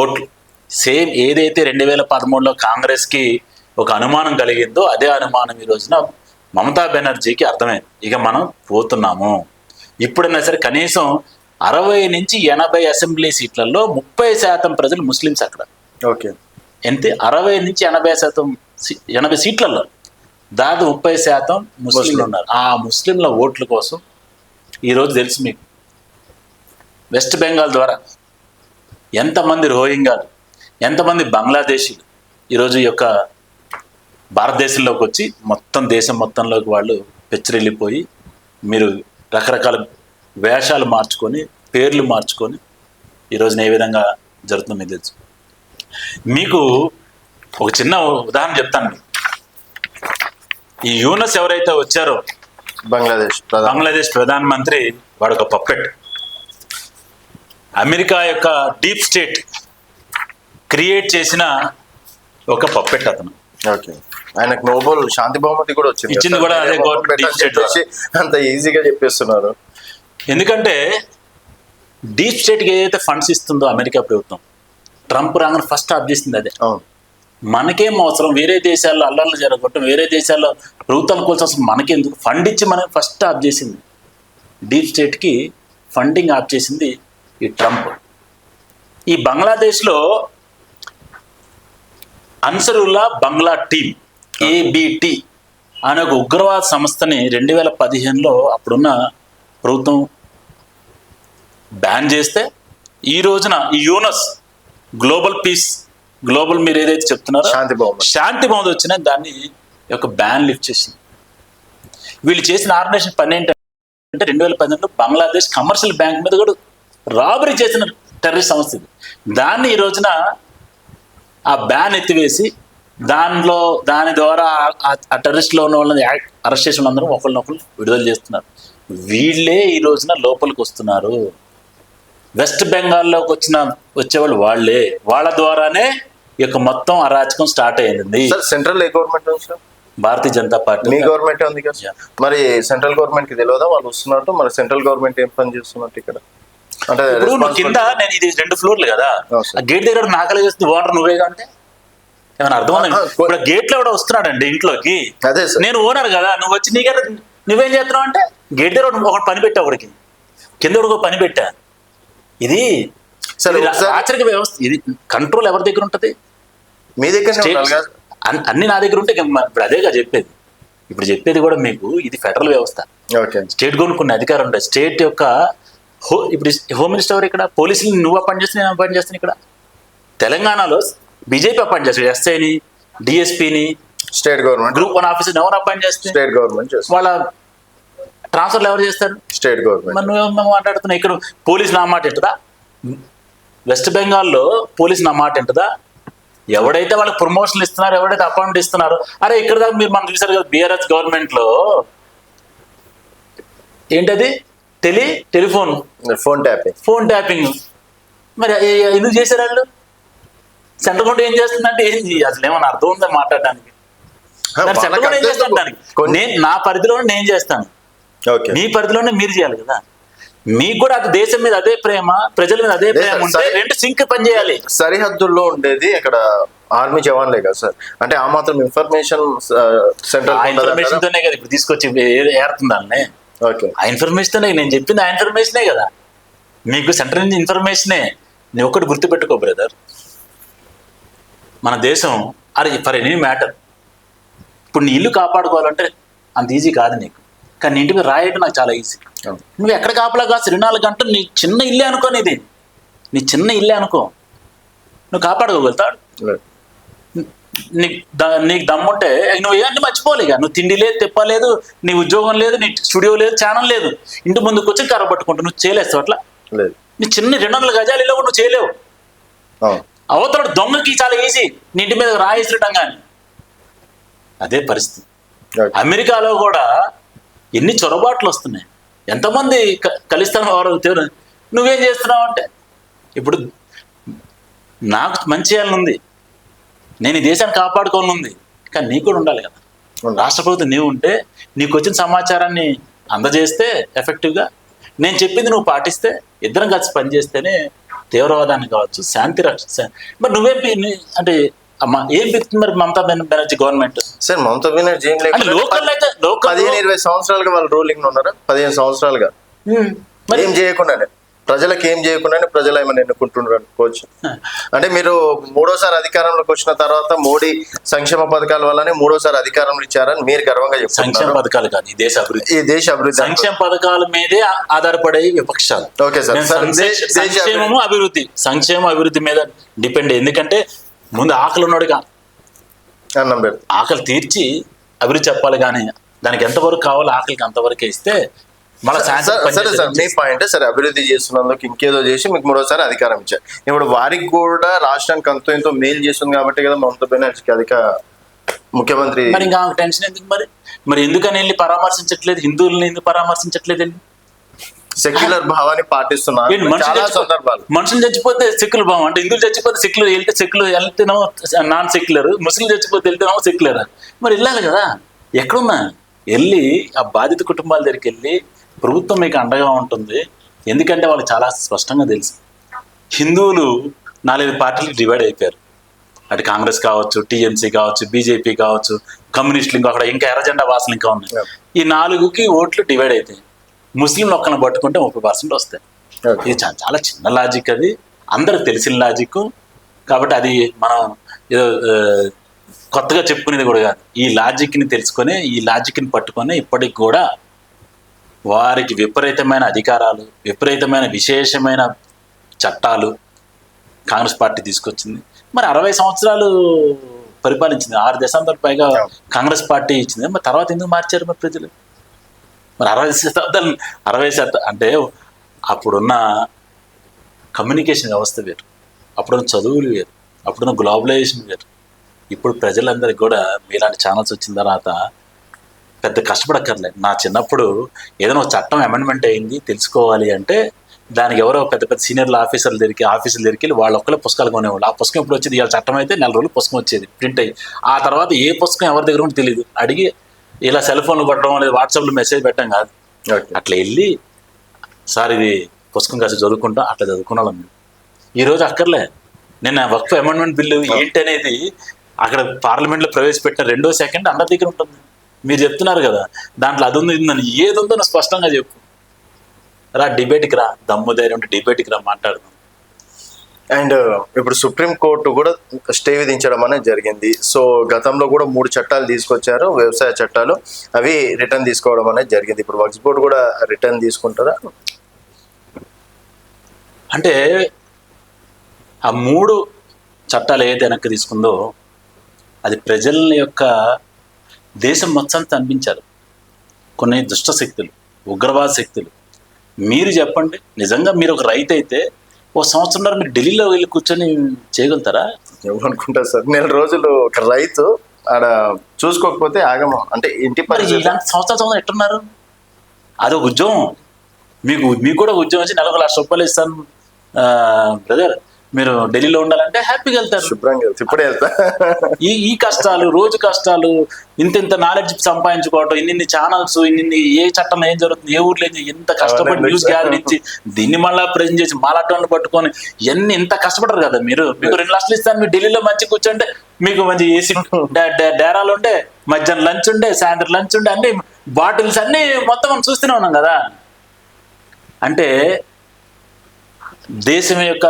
ఓట్లు. సేమ్ ఏదైతే 2013లో కాంగ్రెస్కి ఒక అనుమానం కలిగిందో అదే అనుమానం ఈ రోజున మమతా బెనర్జీకి అర్థమైంది. ఇక మనం పోతున్నాము. ఇప్పుడైనా సరే కనీసం 60 నుంచి 80 అసెంబ్లీ సీట్లలో 30% ప్రజలు ముస్లిమ్స్ అక్కడ. ఓకే, ఎంత? 60 నుంచి 80 సీట్లలో దాదాపు 30% ముస్లింలు ఉన్నారు. ఆ ముస్లింల ఓట్ల కోసం ఈరోజు తెలుసు మీకు, వెస్ట్ బెంగాల్ ద్వారా ఎంతమంది రోహింగ్యాలు, ఎంతమంది బంగ్లాదేశీలు ఈరోజు ఈ యొక్క భారతదేశంలోకి వచ్చి మొత్తం దేశం మొత్తంలోకి వాళ్ళు పెచ్చరిల్లిపోయి, మీరు రకరకాల వేషాలు మార్చుకొని, పేర్లు మార్చుకొని ఈరోజున ఏ విధంగా జరుగుతుందో మీకు తెలుసు. మీకు ఒక చిన్న ఉదాహరణ చెప్తాను. ఈ యూనస్ ఎవరైతే వచ్చారో బంగ్లాదేశ్ ప్రధానమంత్రి, వాడు ఒక పప్పెట్. అమెరికా యొక్క డీప్ స్టేట్ క్రియేట్ చేసిన ఒక పప్పెట్ అతను. ఓకే, ఆయనకు నోబెల్ శాంతి బహుమతి కూడా వచ్చింది. ఇచ్చింది కూడా అదే గవర్నమెంట్ డీప్ స్టేట్. అంత ఈజీగా చెప్పేస్తున్నారు. ఎందుకంటే డీప్ స్టేట్కి ఏదైతే ఫండ్స్ ఇస్తుందో అమెరికా ప్రభుత్వం, ట్రంప్ రాగానే ఫస్ట్ ఆఫ్ చేసింది అదే. మనకేం అవసరం? వేరే దేశాల్లో అల్లర్లు జరగొట్టం, వేరే దేశాల్లో ప్రభుత్వాల కోసం మనకెందుకు? ఫండ్ ఇచ్చి మనం ఫస్ట్ ఆఫ్ చేసింది డీప్ స్టేట్కి ఫండింగ్ ఆఫ్ చేసింది ఈ ట్రంప్. ఈ బంగ్లాదేశ్లో అన్సరుల్లా బంగ్లా టీమ్, ఏబిటి అనే ఒక ఉగ్రవాద సంస్థని 2015లో అప్పుడున్న ప్రభుత్వం బ్యాన్ చేస్తే, ఈ రోజున ఈ యూనస్ గ్లోబల్ పీస్, గ్లోబల్ మీరు ఏదైతే చెప్తున్నారో శాంతి బహుమతి వచ్చినా దాన్ని యొక్క బ్యాన్ లిఫ్ట్ చేసింది. వీళ్ళు చేసిన ఆర్గనైజేషన్ పని ఏంటంటే 2018లో బంగ్లాదేశ్ కమర్షియల్ బ్యాంక్ మీద కూడా రాబరీ చేసిన టెర్రరిస్ట్ సంస్థ ఇది. దాన్ని ఈ రోజున ఆ బ్యాన్ ఎత్తివేసి దాని ద్వారా ఆ టెర్రరిస్ట్లో ఉన్న వాళ్ళని అరెస్ట్ చేసిన వాళ్ళందరూ ఒకరినొకరు విడుదల చేస్తున్నారు. వీళ్ళే ఈ రోజున లోపలికి వస్తున్నారు. వెస్ట్ బెంగాల్లోకి వచ్చేవాళ్ళు వాళ్ళే, వాళ్ళ ద్వారానే ఈ యొక్క మొత్తం అరాచకం స్టార్ట్ అయింది. సెంట్రల్ ఏ government sir? Bharatiya Janata party. మీ గవర్నమెంట్ ఉంది కదా, మరి సెంట్రల్ గవర్నమెంట్ కి తెలియదా వాళ్ళు వస్తున్నట్టు? మరి సెంట్రల్ గవర్నమెంట్ ఏం పని చేస్తున్నట్టు ఇక్కడ? అంటే కింద నేను ఇది 2 ఫ్లోర్లు కదా, ఆ గేట్ దగ్గర నాకలే చేస్తుంది ఓనర్ నువ్వేగా అంటే ఏమైనా అర్థం ఉందండి? ఇప్పుడు గేట్ లో కూడా వస్తున్నాడండి ఇంట్లోకి. అదే సార్, నేను ఓనర్ కదా, నువ్వు వచ్చి నువ్వేం చేస్తున్నావు అంటే గేట్ దగ్గర ఒక పని పెట్టా, ఒకడికి కింద ఒక పని పెట్టా. ఇది ఆచరిక వ్యవస్థ. ఇది కంట్రోల్ ఎవరి దగ్గర ఉంటుంది? మీ దగ్గర. అన్ని నా దగ్గర ఉంటే ఇప్పుడు అదేగా చెప్పేది. ఇప్పుడు చెప్పేది కూడా మీకు ఇది ఫెడరల్ వ్యవస్థ. స్టేట్ గవర్నమెంట్ కొన్ని అధికారం ఉంటాయి. స్టేట్ యొక్క ఇప్పుడు హోమ్ మినిస్టర్ ఎవరు ఇక్కడ? పోలీసులు నువ్వు అపాయింట్ చేస్తే నేను అపాయింట్ చేస్తాను. ఇక్కడ తెలంగాణలో బీజేపీ అపాయింట్ చేస్తాడు ఎస్ఐని, డిఎస్పీని. స్టేట్ గవర్నమెంట్ గ్రూప్ 1 ఆఫీసర్ ఎవరు అపాయింట్ చేస్తే స్టేట్ గవర్నమెంట్ వాళ్ళ ట్రాన్స్ఫర్లు ఎవరు చేస్తారు? State government. మరి నువ్వు మాట్లాడుతున్నావు ఇక్కడ పోలీసు నా మాట ఏంటదా? వెస్ట్ బెంగాల్లో పోలీసు నా మాట ఏంటదా? ఎవడైతే వాళ్ళకి ప్రమోషన్లు ఇస్తున్నారో, ఎవడైతే అపాయింట్ ఇస్తున్నారో, అరే ఇక్కడ దాకా మీరు మనం చూసారు కదా బీఆర్ఎస్ గవర్నమెంట్ లో ఏంటది టెలిఫోన్ ఫోన్ ట్యాపింగ్. మరి ఎందుకు చేశారు వాళ్ళు? సెంట్రల్ గవర్నమెంట్ ఏం చేస్తుందంటే అసలు ఏమన్నా అర్థం ఉందా మాట్లాడడానికి? సెంట్రల్ గవర్నమెంట్ ఏం చేస్తాను, నేను నా పరిధిలోనే నేను చేస్తాను, మీ పరిధిలోనే మీరు చేయాలి కదా. మీకు కూడా అది దేశం మీద అదే ప్రేమ, ప్రజల మీద అదే ప్రేమ ఉంటే రెండు సింక్ పనిచేయాలి. సరిహద్దుల్లో ఉండేది ఇక్కడ ఆర్మీ జవాన్లే కదా సార్, అంటే ఆ మాత్రం ఇన్ఫర్మేషన్ సెంటర్ ఇన్ఫర్మేషన్ తోనే కదా ఇప్పుడు తీసుకొచ్చి ఏరుతుందాన్ని. ఓకే, ఆ ఇన్ఫర్మేషన్ తోనే నేను చెప్పింది, ఆ ఇన్ఫర్మేషనే కదా మీకు సెంటర్ నుంచి ఇన్ఫర్మేషనే. నేను ఒకటి గుర్తుపెట్టుకో బ్రదర్, మన దేశం ఫర్ ఎనీ మ్యాటర్ ఇప్పుడు నీ ఇల్లు కాపాడుకోవాలంటే అంత ఈజీ కాదు నీకు, కానీ నీ ఇంటి మీద రాయటం నాకు చాలా ఈజీ. నువ్వు ఎక్కడ కాపలా కాదు 24 గంటలు నీ చిన్న ఇల్లే అనుకో, నీ చిన్న ఇల్లే అనుకో, నువ్వు కాపాడుకోగలుగుతాడు. నీకు దమ్ముంటే నువ్వు ఏమన్నీ మర్చిపోవాలి. ఇక నువ్వు తిండి లేదు, తెప్పలేదు, నీ ఉద్యోగం లేదు, నీ స్టూడియో లేదు, ఛానల్ లేదు, ఇంటి ముందుకు వచ్చి కర్ర పట్టుకుంటూ నువ్వు చేయలేస్తావు అట్లా. నీ చిన్న 200 గజాలు ఇల్లు కూడా నువ్వు చేయలేవు. అవతల దొంగకి చాలా ఈజీ నీ ఇంటి మీద రాయిసటం. కానీ అదే పరిస్థితి అమెరికాలో కూడా ఎన్ని చొరబాట్లు వస్తున్నాయి, ఎంతమంది కలిస్తాను వారు. నువ్వేం చేస్తున్నావు అంటే ఇప్పుడు నాకు మంచి చేయాలని ఉంది, నేను ఈ దేశాన్ని కాపాడుకోవాలని ఉంది, కానీ నీకు కూడా ఉండాలి కదా. రాష్ట్ర ప్రభుత్వం నీవు ఉంటే నీకు వచ్చిన సమాచారాన్ని అందజేస్తే ఎఫెక్టివ్గా, నేను చెప్పింది నువ్వు పాటిస్తే, ఇద్దరం కలిసి పనిచేస్తేనే తీవ్రవాదాన్ని కావచ్చు, శాంతి రక్ష. మరి నువ్వేం అంటే అమ్మా ఏం పెడుతుంది మరి మమతా బెనర్జీ గవర్నమెంట్? సార్ మమతా బెనర్జీ ఏం లేదు, లోకల్ అయితే 15-20 సంవత్సరాలుగా వాళ్ళు రూలింగ్ ఉన్నారా, 15 సంవత్సరాలుగా ఏం చేయకుండానే, ప్రజలకు ఏం చేయకుండానే ప్రజలు ఏమైనా ఎన్నుకుంటున్నారు అనుకోవచ్చు. అంటే మీరు 3వ సారి అధికారంలోకి వచ్చిన తర్వాత మోడీ సంక్షేమ పథకాల వల్లనే 3వ సారి అధికారంలో ఇచ్చారని మీరు గర్వంగా చెప్తారు. సంక్షేమ పథకాలు కాదు, ఈ దేశ అభివృద్ధి సంక్షేమ పథకాల మీదే ఆధారపడే విపక్షాలు. ఓకే సార్, సంక్షేమ అభివృద్ధి మీద డిపెండ్. ఎందుకంటే ముందు ఆకలి ఉన్నాడుగా, అన్నం పెడతారు, ఆకలి తీర్చి అభివృద్ధి చెప్పాలి. కానీ దానికి ఎంతవరకు కావాలో ఆకలికి అంతవరకే ఇస్తే సరే సార్, మీ పాయింట్ సరే, అభివృద్ధి చేస్తున్నందుకు ఇంకేదో చేసి మీకు 3వ సారి అధికారం ఇచ్చారు. ఇప్పుడు వారికి కూడా రాష్ట్రానికి అంతో ఎంతో మేలు చేస్తుంది కాబట్టి కదా మమతా బెనర్జీకి ముఖ్యమంత్రి. మరి ఇంకా టెన్షన్ ఎందుకు? మరి ఎందుకని వెళ్ళి పరామర్శించట్లేదు, హిందువులని ఎందుకు పరామర్శించట్లేదు? వెళ్ళి సెక్యులర్ భావాన్ని పాటిస్తున్నారు చాలా సందర్భాలు. మనుషులు చచ్చిపోతే సెక్యులర్ భావం అంటే, హిందువులు చచ్చిపోతే సెక్యులర్, వెళ్తేనేమో నాన్ సెక్యులర్, ముస్లిం చచ్చిపోతే వెళ్తేనేమో సెక్యులర్. మరి వెళ్ళాలి కదా, ఎక్కడున్నా వెళ్ళి ఆ బాధిత కుటుంబాల దగ్గరికి వెళ్ళి ప్రభుత్వం మీకు అండగా ఉంటుంది. ఎందుకంటే వాళ్ళకి చాలా స్పష్టంగా తెలుసు, హిందువులు 4-5 పార్టీలు డివైడ్ అయిపోయారు. అటు కాంగ్రెస్ కావచ్చు, టీఎంసీ కావచ్చు, బీజేపీ కావచ్చు, కమ్యూనిస్టులు, అక్కడ ఇంకా ఎర్రజెండా వాసనలు ఇంకా ఉన్నాయి. ఈ 4కి ఓట్లు డివైడ్ అవుతాయి. ముస్లింలు ఒక్కరిని పట్టుకుంటే 30% వస్తాయి. ఇది చాలా చిన్న లాజిక్, అది అందరికి తెలిసిన లాజిక్. కాబట్టి అది మనం ఏదో కొత్తగా చెప్పుకునేది కూడా కాదు. ఈ లాజిక్ని తెలుసుకొని, ఈ లాజిక్ని పట్టుకొని ఇప్పటికి కూడా వారికి విపరీతమైన అధికారాలు, విపరీతమైన విశేషమైన చట్టాలు కాంగ్రెస్ పార్టీ తీసుకొచ్చింది. మరి 60 సంవత్సరాలు పరిపాలించింది, 6 దశాబ్దాల పైగా కాంగ్రెస్ పార్టీ ఇచ్చింది. మరి తర్వాత ఎందుకు మార్చారు మరి ప్రజలు? మరి 60 శాతం అంటే అప్పుడున్న కమ్యూనికేషన్ వ్యవస్థ వేరు, అప్పుడున్న చదువులు వేరు, అప్పుడున్న గ్లోబలైజేషన్ వేరు. ఇప్పుడు ప్రజలందరికీ కూడా మీలాంటి ఛానల్స్ వచ్చిన తర్వాత పెద్ద కష్టపడక్కర్లేదు. నా చిన్నప్పుడు ఏదైనా ఒక చట్టం అమెండ్మెంట్ అయింది తెలుసుకోవాలి అంటే దానికి ఎవరో పెద్ద పెద్ద సీనియర్ల ఆఫీసర్ల దగ్గరికి వెళ్ళి వాళ్ళు ఒక్కలే పుస్తకాలు కొనేవాళ్ళు. ఆ పుస్తకం ఎప్పుడు వచ్చేది? ఇవాళ చట్టం అయితే 4 రోజులు పుస్తకం వచ్చేది ప్రింట్ అయ్యి. ఆ తర్వాత ఏ పుస్తకం ఎవరి దగ్గర ఉంటే తెలియదు, అడిగి ఇలా సెల్ ఫోన్లు కొట్టడం లేదా వాట్సాప్లో మెసేజ్ పెట్టడం కాదు, అట్లా వెళ్ళి సార్ ఇది పుస్తకం కాసి చదువుకుంటాం, అట్లా చదువుకున్న వాళ్ళం. ఈరోజు అక్కర్లే. నేను వక్ఫ్ అమెండ్మెంట్ బిల్లు ఏంటి అనేది అక్కడ పార్లమెంట్లో ప్రవేశపెట్టిన 2వ సెకండ్ అందరి దగ్గర ఉంటుంది. మీరు చెప్తున్నారు కదా దాంట్లో అది ఉంది, ఇదని ఏది ఉందో నువ్వు స్పష్టంగా చెప్పు. రా డిబేట్కి రా, దమ్ము ధైర్యం ఉంటే డిబేట్కి రా, మాట్లాడదాం. అండ్ ఇప్పుడు సుప్రీం కోర్టు కూడా స్టే విధించడం అనేది జరిగింది. సో గతంలో కూడా 3 చట్టాలు తీసుకొచ్చారు, వ్యవసాయ చట్టాలు, అవి రిటర్న్ తీసుకోవడం అనేది జరిగింది. ఇప్పుడు వక్ఫ్ బోర్డు కూడా రిటర్న్ తీసుకుంటారా? అంటే ఆ 3 చట్టాలు ఏదైతే వెనక్కి తీసుకుందో అది ప్రజల యొక్క దేశం మొత్తాన్ని అనిపించారు కొన్ని దుష్ట శక్తులు, ఉగ్రవాద శక్తులు. మీరు చెప్పండి, నిజంగా మీరు ఒక రైతు అయితే 1 సంవత్సరంన్నర మీరు ఢిల్లీలో వెళ్ళి కూర్చొని చేయగలుగుతారా? ఏమనుకుంటారు సార్, 4 రోజులు ఒక రైతు ఆడ చూసుకోకపోతే ఆగము అంటే ఇంటి పని. ఇలాంటి సంవత్సరం ఎట్టున్నారు? అది ఉద్యోగం, మీకు కూడా ఉద్యోగం వచ్చి 1,00,000 రూపాయలు ఇస్తాను బ్రదర్, మీరు ఢిల్లీలో ఉండాలంటే హ్యాపీగా వెళ్తారు. శుభ్రంగా ఇప్పుడే వెళ్తా. ఈ కష్టాలు, రోజు కష్టాలు, ఇంత నాలెడ్జ్ సంపాదించుకోవటం, ఇన్ని ఛానల్స్, ఇన్ని ఏ చట్టంలో ఏం జరుగుతుంది, ఏ ఊర్లో ఎంత కష్టపడి న్యూస్ గ్యాదర్ ఇచ్చి దీన్ని మళ్ళా ప్రజెంట్ చేసి మాలాటోని పట్టుకొని ఇవన్నీ ఇంత కష్టపడరు కదా మీరు. మీకు 2 లక్షలు ఇస్తాను, మీరు ఢిల్లీలో మంచి కూర్చుంటే మీకు మంచి ఏసీ డేరాలు ఉండే, మధ్యాహ్నం లంచ్ ఉండే, సాయంత్రం లంచ్ ఉండే, అన్ని బాటిల్స్ అన్ని మొత్తం మనం చూస్తూనే ఉన్నాం కదా. అంటే దేశం యొక్క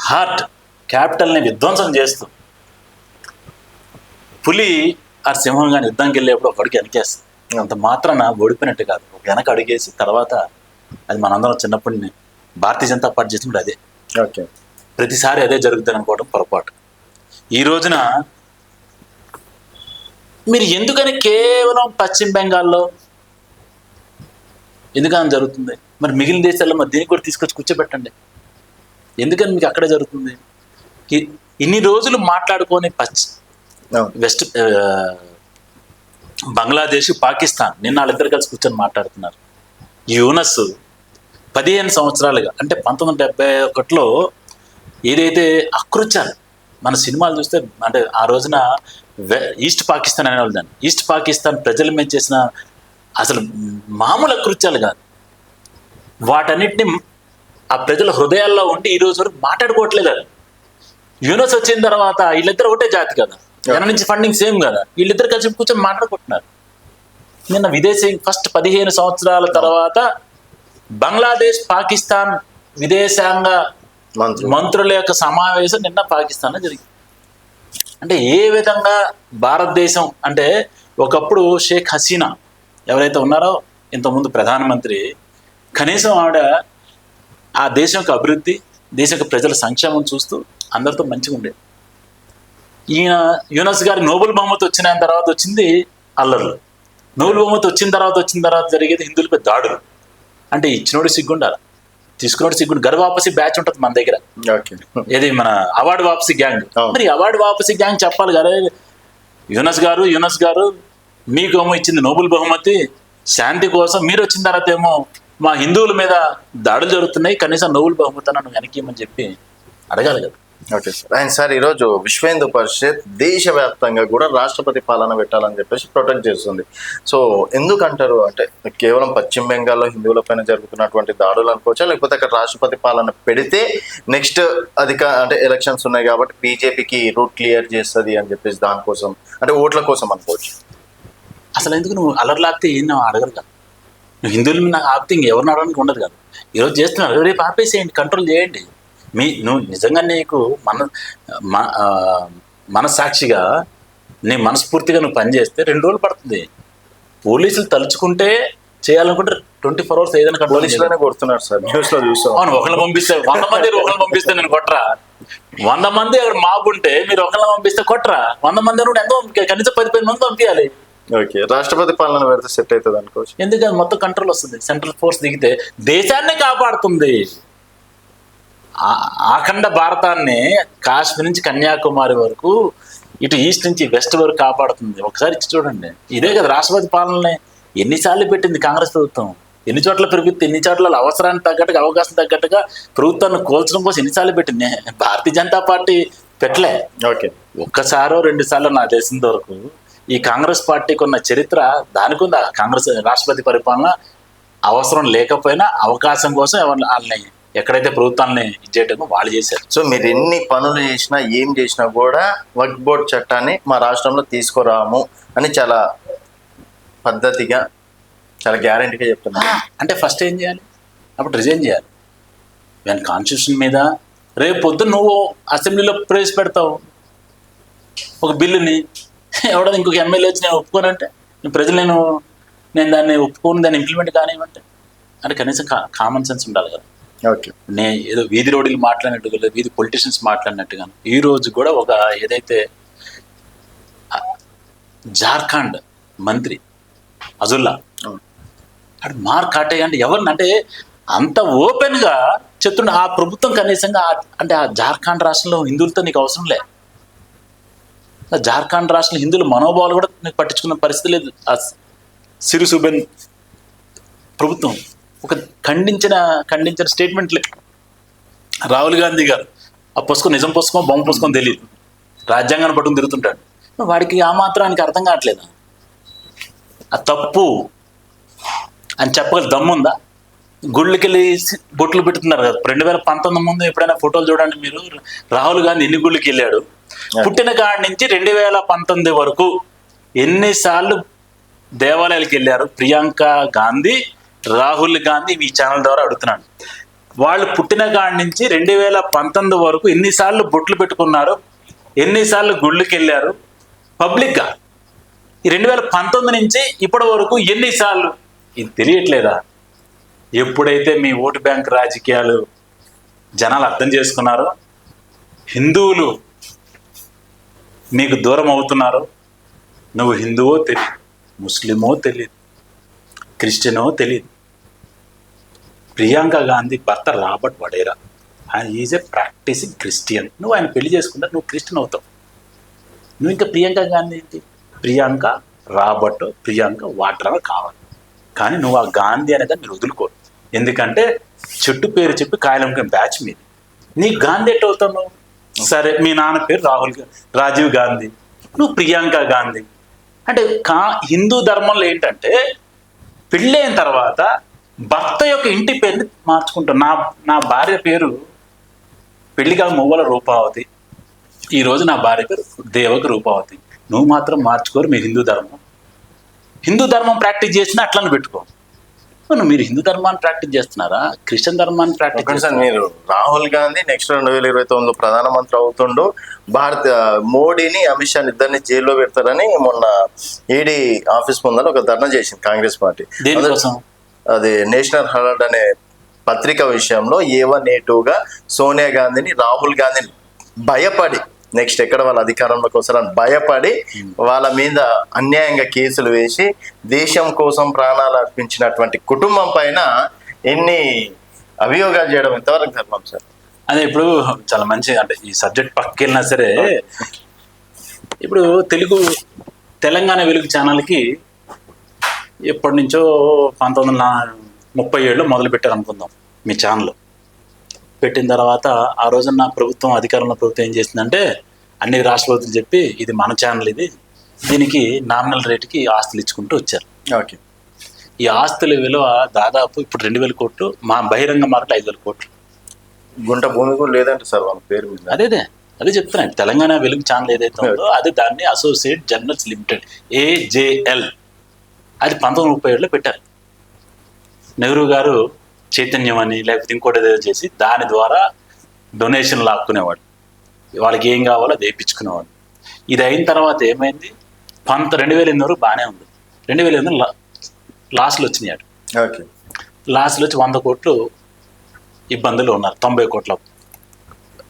హార్ట్ క్యాపిటల్ని విధ్వంసం చేస్తూ పులి ఆ సింహం కానీ యుద్ధానికి వెళ్ళేప్పుడు ఒక అడుగు వెనకేస్తుంది. అంత మాత్రాన ఓడిపోయినట్టు కాదు, ఒక వెనక అడుగేసి తర్వాత అది మనందరం చిన్నప్పటి భారతీయ జనతా పార్టీ చేసినప్పుడు అదే. ఓకే, ప్రతిసారి అదే జరుగుతుంది అనుకోవడం పొరపాటు. ఈ రోజున మీరు ఎందుకని కేవలం పశ్చిమ బెంగాల్లో ఎందుకని జరుగుతుంది, మరి మిగిలిన దేశాల్లో మరి దీనికి కూడా తీసుకొచ్చి కూర్చోబెట్టండి. ఎందుకని మీకు అక్కడే జరుగుతుంది? ఇన్ని రోజులు మాట్లాడుకొని వెస్ట్ బంగ్లాదేశ్, పాకిస్తాన్ నిన్న వాళ్ళిద్దరు కలిసి కూర్చొని మాట్లాడుతున్నారు. యూనస్ 15 సంవత్సరాలుగా, అంటే 1971లో ఏదైతే అకృత్యాలు మన సినిమాలు చూస్తే, అంటే ఆ రోజున ఈస్ట్ పాకిస్తాన్ అనేవాళ్ళు దాన్ని, ఈస్ట్ పాకిస్తాన్ ప్రజల మీద చేసిన అసలు మామూలు అకృత్యాలు కాదు. వాటన్నిటిని ఆ ప్రజల హృదయాల్లో ఉండి ఈ రోజు వరకు మాట్లాడుకోవట్లేదు. అది యూనస్ వచ్చిన తర్వాత వీళ్ళిద్దరు ఒకటే జాతి కదా, జన నుంచి ఫండింగ్ సేమ్ కదా, వీళ్ళిద్దరు కలిసి కూర్చొని మాట్లాడుకుంటున్నారు. నిన్న విదేశీ ఫస్ట్ 15 సంవత్సరాల తర్వాత బంగ్లాదేశ్ పాకిస్తాన్ విదేశాంగ మంత్రుల యొక్క సమావేశం నిన్న పాకిస్తాన్లో జరిగింది. అంటే ఏ విధంగా భారతదేశం అంటే ఒకప్పుడు షేక్ హసీనా ఎవరైతే ఉన్నారో ఇంతకుముందు ప్రధానమంత్రి, కనీసం ఆవిడ ఆ దేశం యొక్క అభివృద్ధి, దేశం యొక్క ప్రజల సంక్షేమం చూస్తూ అందరితో మంచిగా ఉండేది. ఈయన యూనస్ గారి నోబెల్ బహుమతి వచ్చిన తర్వాత వచ్చింది అల్లర్లు. నోబెల్ బహుమతి వచ్చిన తర్వాత జరిగేది హిందువులపై దాడులు. అంటే ఇచ్చినోడు సిగ్గుండాలి, తీసుకున్నోడు సిగ్గుండు. గర్వాపసి బ్యాచ్ ఉంటుంది మన దగ్గర, ఏది మన అవార్డు వాపసి గ్యాంగ్. మరి అవార్డు వాపసి గ్యాంగ్ చెప్పాలి కదా, యూనస్ గారు మీకేమో ఇచ్చింది నోబెల్ బహుమతి శాంతి కోసం, మీరు వచ్చిన తర్వాత ఏమో మా హిందువుల మీద దాడులు జరుగుతున్నాయి, కనీసం నోబెల్ బహుమతి నన్ను వెనక్కిమని చెప్పి అడగాలి కదా. Okay sir. అండ్ సార్, ఈరోజు విశ్వ హిందూ పరిషత్ దేశవ్యాప్తంగా కూడా రాష్ట్రపతి పాలన పెట్టాలని చెప్పేసి ప్రొటెక్ట్ చేస్తుంది. సో ఎందుకంటారు, అంటే కేవలం పశ్చిమ బెంగాల్లో హిందువులపైన జరుగుతున్నటువంటి దాడులు అనుకోవచ్చా, లేకపోతే అక్కడ రాష్ట్రపతి పాలన పెడితే నెక్స్ట్ అంటే ఎలక్షన్స్ ఉన్నాయి కాబట్టి బీజేపీకి రూట్ క్లియర్ చేస్తుంది అని చెప్పేసి దానికోసం, అంటే ఓట్ల కోసం అనుకోవచ్చు? అసలు ఎందుకు నువ్వు అలర్లాగితే ఏం అడగరు కదా, నువ్వు హిందువుల మీద ఆపితే ఇంకెవరిని అడగడానికి ఉండదు కదా. ఈరోజు చేస్తున్నారు, రేపు ఆపేసేయండి, కంట్రోల్ చేయండి. నువ్వు నిజంగా నీకు మనసాక్షిగా నీ మనస్ఫూర్తిగా నువ్వు పనిచేస్తే 2 రోజులు పడుతుంది. పోలీసులు తలుచుకుంటే చేయాలనుకుంటే 24 hours ఏదైనా కంట్రోల్. పోలీసులనే కొడుతున్నారు సార్, న్యూస్ లో చూస్తాం. అవును, ఒకళ్ళు పంపిస్తే 100 మంది పంపిస్తే నేను కొట్టరా? 100 మంది అక్కడ మాబు ఉంటే మీరు ఒకళ్ళని పంపిస్తే కొట్టరా? 100 మంది కూడా ఎంతో కనీసం 10 మంది పంపించాలి. ఓకే, రాష్ట్రపతి పాలన పెడితే సెట్ అవుతుంది అనుకోవచ్చు. ఎందుకంటే మొత్తం కంట్రోల్ వస్తుంది, సెంట్రల్ ఫోర్స్ దిగితే దేశాన్ని కాపాడుతుంది. అఖండ భారతాన్ని కాశ్మీర్ నుంచి కన్యాకుమారి వరకు, ఇటు ఈస్ట్ నుంచి వెస్ట్ వరకు కాపాడుతుంది. ఒకసారి ఇచ్చి చూడండి. ఇదే కదా రాష్ట్రపతి పాలనని ఎన్నిసార్లు పెట్టింది కాంగ్రెస్ ప్రభుత్వం, ఎన్ని చోట్ల పెరుగుతుంది, ఎన్ని చోట్ల అవసరానికి తగ్గట్టుగా, అవకాశం తగ్గట్టుగా ప్రభుత్వాన్ని కోల్చడం కోసం ఎన్నిసార్లు పెట్టింది. భారతీయ జనతా పార్టీ పెట్టలే. ఓకే, ఒక్కసారో 2 సార్లు నా తెలిసినంత వరకు ఈ కాంగ్రెస్ పార్టీకి ఉన్న చరిత్ర దానికి ఉంది. కాంగ్రెస్ రాష్ట్రపతి పరిపాలన అవసరం లేకపోయినా అవకాశం కోసం వాళ్ళని ఎక్కడైతే ప్రభుత్వాన్ని ఇచ్చేయటమో వాళ్ళు చేశారు. సో మీరు ఎన్ని పనులు చేసినా ఏం చేసినా కూడా వక్ఫ్ బోర్డ్ చట్టాన్ని మా రాష్ట్రంలో తీసుకురాము అని చాలా పద్ధతిగా, చాలా గ్యారెంటీగా చెప్తున్నారు. అంటే ఫస్ట్ ఏం చేయాలి, అప్పుడు రిజైన్ చేయాలి. నేను కాన్స్టిట్యూషన్ మీద రేపు పొద్దున్న నువ్వు అసెంబ్లీలో ప్రవేశపెడతావు ఒక బిల్లుని, ఎవడో ఇంకొక ఎమ్మెల్యే వచ్చి నేను ఒప్పుకోనంటే, ప్రజలు నేను దాన్ని ఒప్పుకోను, దాన్ని ఇంప్లిమెంట్ కానివ్వంటే, అంటే కనీసం కామన్ సెన్స్ ఉండాలి కదా. ఓకే, ఏదో వీధి రోడ్లు మాట్లాడినట్టుగా, లేదు వీధి పొలిటీషియన్స్ మాట్లాడినట్టుగా. ఈ రోజు కూడా ఒక ఏదైతే జార్ఖండ్ మంత్రి అజుల్లా అటు కాటయ్య అంటే ఎవరిని, అంటే అంత ఓపెన్గా చెప్తుండే ఆ ప్రభుత్వం కనీసంగా, అంటే ఆ జార్ఖండ్ రాష్ట్రంలో హిందువులతో నీకు అవసరం లే. జార్ఖండ్ రాష్ట్రంలో హిందువుల మనోభావాలు కూడా నీకు పట్టించుకున్న పరిస్థితి లేదు. ఆ సిరి సుబెన్ ప్రభుత్వం ఒక ఖండించిన స్టేట్మెంట్లే. రాహుల్ గాంధీ గారు ఆ పుస్తకం నిజం పుస్తకం బొమ్మ పుస్తకం తెలియదు, రాజ్యాంగాన్ని పట్టుకుని తిరుగుతుంటాడు. వాడికి ఆ మాత్రానికి అర్థం కావట్లేదు, ఆ తప్పు అని చెప్పగల దమ్ముందా? గుళ్ళకి వెళ్ళి బొట్లు పెడుతున్నారు కదా. 2019 ముందు ఎప్పుడైనా ఫోటోలు చూడండి మీరు, రాహుల్ గాంధీ ఎన్ని గుళ్ళకి వెళ్ళాడు, పుట్టిన కాడి నుంచి 2019 వరకు ఎన్నిసార్లు దేవాలయాలకు వెళ్ళారు ప్రియాంక గాంధీ, రాహుల్ గాంధీ? ఈ ఛానల్ ద్వారా అడుగుతున్నాను. వాళ్ళు పుట్టిన కాడి నుంచి 2019 వరకు ఎన్నిసార్లు బొట్లు పెట్టుకున్నారు, ఎన్నిసార్లు గుళ్ళకి వెళ్ళారు పబ్లిక్గా? ఈ 2019 నుంచి ఇప్పటి వరకు ఎన్నిసార్లు? ఇది తెలియట్లేదా? ఎప్పుడైతే మీ ఓటు బ్యాంక్ రాజకీయాలు జనాలు అర్థం చేసుకున్నారో, హిందువులు మీకు దూరం అవుతున్నారు. నువ్వు హిందువో తెలియదు, ముస్లిమో తెలియదు, క్రిస్టియనో తెలియదు. ప్రియాంక గాంధీ భర్త రాబర్ట్ వడేరా, ఆయన ఈజ్ ఏ ప్రాక్టీసింగ్ క్రిస్టియన్. నువ్వు ఆయన పెళ్లి చేసుకుంటా, నువ్వు క్రిస్టియన్ అవుతావు. నువ్వు ఇంకా ప్రియాంక గాంధీ ఏంటి? ప్రియాంక రాబర్ట్, ప్రియాంక వాడ్రా కావాలి. కానీ నువ్వు ఆ గాంధీ అనేదాన్ని మీరు వదులుకో. ఎందుకంటే చెట్టు పేరు చెప్పి కాయలమ్ముకునే బ్యాచ్ మీద నీ గాంధీ ఎట్లా అవుతావు నువ్వు? సరే, మీ నాన్న పేరు రాజీవ్ గాంధీ, నువ్వు ప్రియాంక గాంధీ. అంటే హిందూ ధర్మంలో ఏంటంటే పెళ్ళైన తర్వాత భర్త యొక్క ఇంటి పేరుని మార్చుకుంటాం. నా భార్య పేరు పెళ్లిగా మువ్వల రూపావతి, ఈరోజు నా భార్య పేరు దేవక రూపావతి. నువ్వు మాత్రం మార్చుకోరు. మీ హిందూ ధర్మం ప్రాక్టీస్ చేసినా అట్లని పెట్టుకో. మీరు హిందూ ధర్మాన్ని ప్రాక్టీస్ చేస్తున్నారా, క్రిస్టియన్ ధర్మాన్ని ప్రాక్టీస్ చేస్తున్నారా? మీరు రాహుల్ గాంధీ నెక్స్ట్ 2029 ప్రధానమంత్రి అవుతుండు, మోడీని అమిత్ షాని ఇద్దరిని జైల్లో పెడతారని మొన్న ఈడీ ఆఫీస్ ముందర ఒక ధర్నా చేసింది కాంగ్రెస్ పార్టీ. దేనికోసం? అది నేషనల్ హెరాల్డ్ అనే పత్రిక విషయంలో A1 A2గా సోనియా గాంధీని, రాహుల్ గాంధీని భయపడి నెక్స్ట్ ఎక్కడ వాళ్ళ అధికారంలోకి వస్తారని భయపడి వాళ్ళ మీద అన్యాయంగా కేసులు వేసి దేశం కోసం ప్రాణాలు అర్పించినటువంటి కుటుంబం పైన ఎన్ని అభియోగాలు చేయడం ఎంతవరకు ధర్మం సార్? అదే ఇప్పుడు చాలా మంచి, అంటే ఈ సబ్జెక్ట్ పక్కకెళ్ళినా సరే, ఇప్పుడు తెలంగాణ వెలుగు ఛానల్కి ఎప్పటి నుంచో 1937లో మొదలు పెట్టారు అనుకుందాం మీ ఛానల్. పెట్టిన తర్వాత ఆ రోజున ప్రభుత్వం, అధికారంలో ప్రభుత్వం ఏం చేసిందంటే అన్ని రాష్ట్ర ప్రభుత్వాలు చెప్పి ఇది మన ఛానల్, దీనికి నామినల్ రేటుకి ఆస్తులు ఇచ్చుకుంటూ వచ్చారు. ఓకే. ఈ ఆస్తుల విలువ దాదాపు ఇప్పుడు 2000 కోట్లు, మా బహిరంగ మార్కెట్ 5000 కోట్లు. గుంట భూమి కూడా లేదంటే సార్ వాళ్ళ పేరు మీద. అదే చెప్తున్నాను. తెలంగాణ వెలుగు ఛానల్ ఏదైతే ఉందో అది దాన్ని అసోసియేట్ జర్నల్స్ లిమిటెడ్ AJL, అది 1937లో పెట్టారు. నెహ్రూ గారు చైతన్యం అని లేకపోతే ఇంకోటి ఏదో చేసి దాని ద్వారా డొనేషన్ లాక్కునేవాడు, వాళ్ళకి ఏం కావాలో అది వేయించుకునేవాడు. ఇది అయిన తర్వాత ఏమైంది, 2008 వరకు బాగానే ఉంది. 2008 లాస్లు వచ్చినాయి. ఓకే. లాస్లు వచ్చి 100 కోట్లు ఇబ్బందులు ఉన్నారు, 90 కోట్ల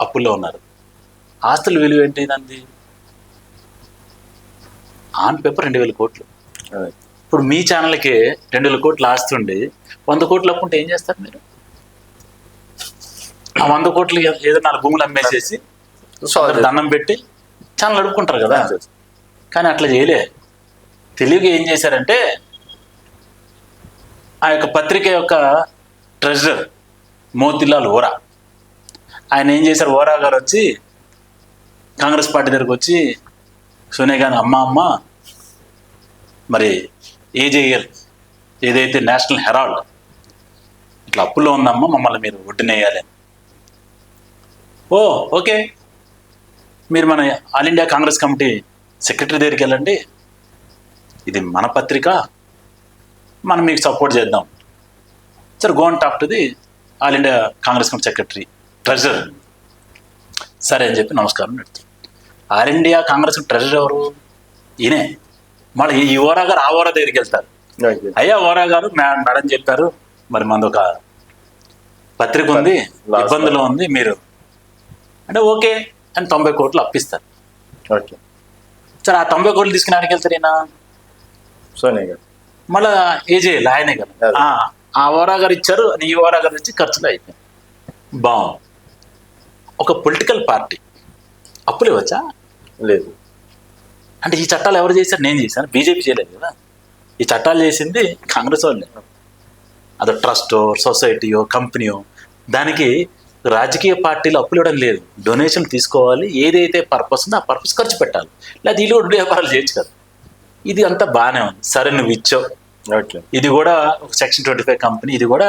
అప్పుల్లో ఉన్నారు. ఆస్తుల విలువ ఏంటి దాన్ని? ఆన్ పేపర్ 2000 కోట్లు. ఇప్పుడు మీ ఛానల్కి 2000 కోట్లు ఆస్తుండి 100 కోట్లు అప్పుంటే ఏం చేస్తారు మీరు? ఆ 100 కోట్లు ఏదో 4 భూములు అమ్మేసేసి దండం పెట్టి ఛానల్ అడుక్కుంటారు కదా. కానీ అట్లా చేయలే. తెలుగు ఏం చేశారంటే ఆ యొక్క పత్రిక యొక్క ట్రెజరర్ మోతిలాల్ ఓరా, ఆయన ఏం చేశారు, ఓరా గారు వచ్చి కాంగ్రెస్ పార్టీ దగ్గరకు వచ్చి సోనియా గాంధీ అమ్మ మరి AJL ఏదైతే నేషనల్ హెరాల్డ్ ఇట్లా అప్పుల్లో ఉందమ్మా, మమ్మల్ని మీరు ఒడ్డునేయాలి. ఓకే, మీరు మన all India Congress committee secretary దగ్గరికి వెళ్ళండి, ఇది మన పత్రిక, మనం మీకు సపోర్ట్ చేద్దాం. Sir, go and talk to the all India Congress committee secretary treasurer. సరే అని చెప్పి నమస్కారం పెడతారు. ఆల్ ఇండియా కాంగ్రెస్ ట్రెజరర్ ఎవరు? ఈయనే. మళ్ళీ ఈ ఓరా గారు ఆ ఓరా దగ్గరికి వెళ్తారు. అయ్యా ఓరా గారు, మేడం చెప్పారు, మరి మనది ఒక పత్రిక ఉంది, ఇబ్బందులు ఉంది, మీరు అంటే ఓకే అని 90 కోట్లు అప్పిస్తారు. ఓకే. సరే, ఆ 90 కోట్లు తీసుకుని ఆడికి వెళ్తారు ఈయన, సోనియా గారు. మళ్ళీ AJL ఆయనే కదా, ఆ ఓరా గారు ఇచ్చారు, ఈ ఓరా గారు వచ్చి ఖర్చులు అయిపోయింది. బాగుంది. ఒక పొలిటికల్ పార్టీ అప్పులు ఇవ్వచ్చా? లేదు. అంటే ఈ చట్టాలు ఎవరు చేశారు? నేను చేశాను, బీజేపీ చేయలేదు కదా. ఈ చట్టాలు చేసింది కాంగ్రెస్ వాళ్ళే. అదో ట్రస్టో, సొసైటీయో, కంపెనీయో, దానికి రాజకీయ పార్టీలు అప్పులు ఇవ్వడం లేదు, డొనేషన్ తీసుకోవాలి, ఏదైతే పర్పస్ ఉందో ఆ పర్పస్ ఖర్చు పెట్టాలి, లేదా వీళ్ళు కూడా వ్యాపారాలు చేయొచ్చు కదా. ఇది అంతా బాగానే ఉంది. సరే నువ్వు ఇచ్చావు, ఓకే. ఇది కూడా ఒక సెక్షన్ 25 కంపెనీ, ఇది కూడా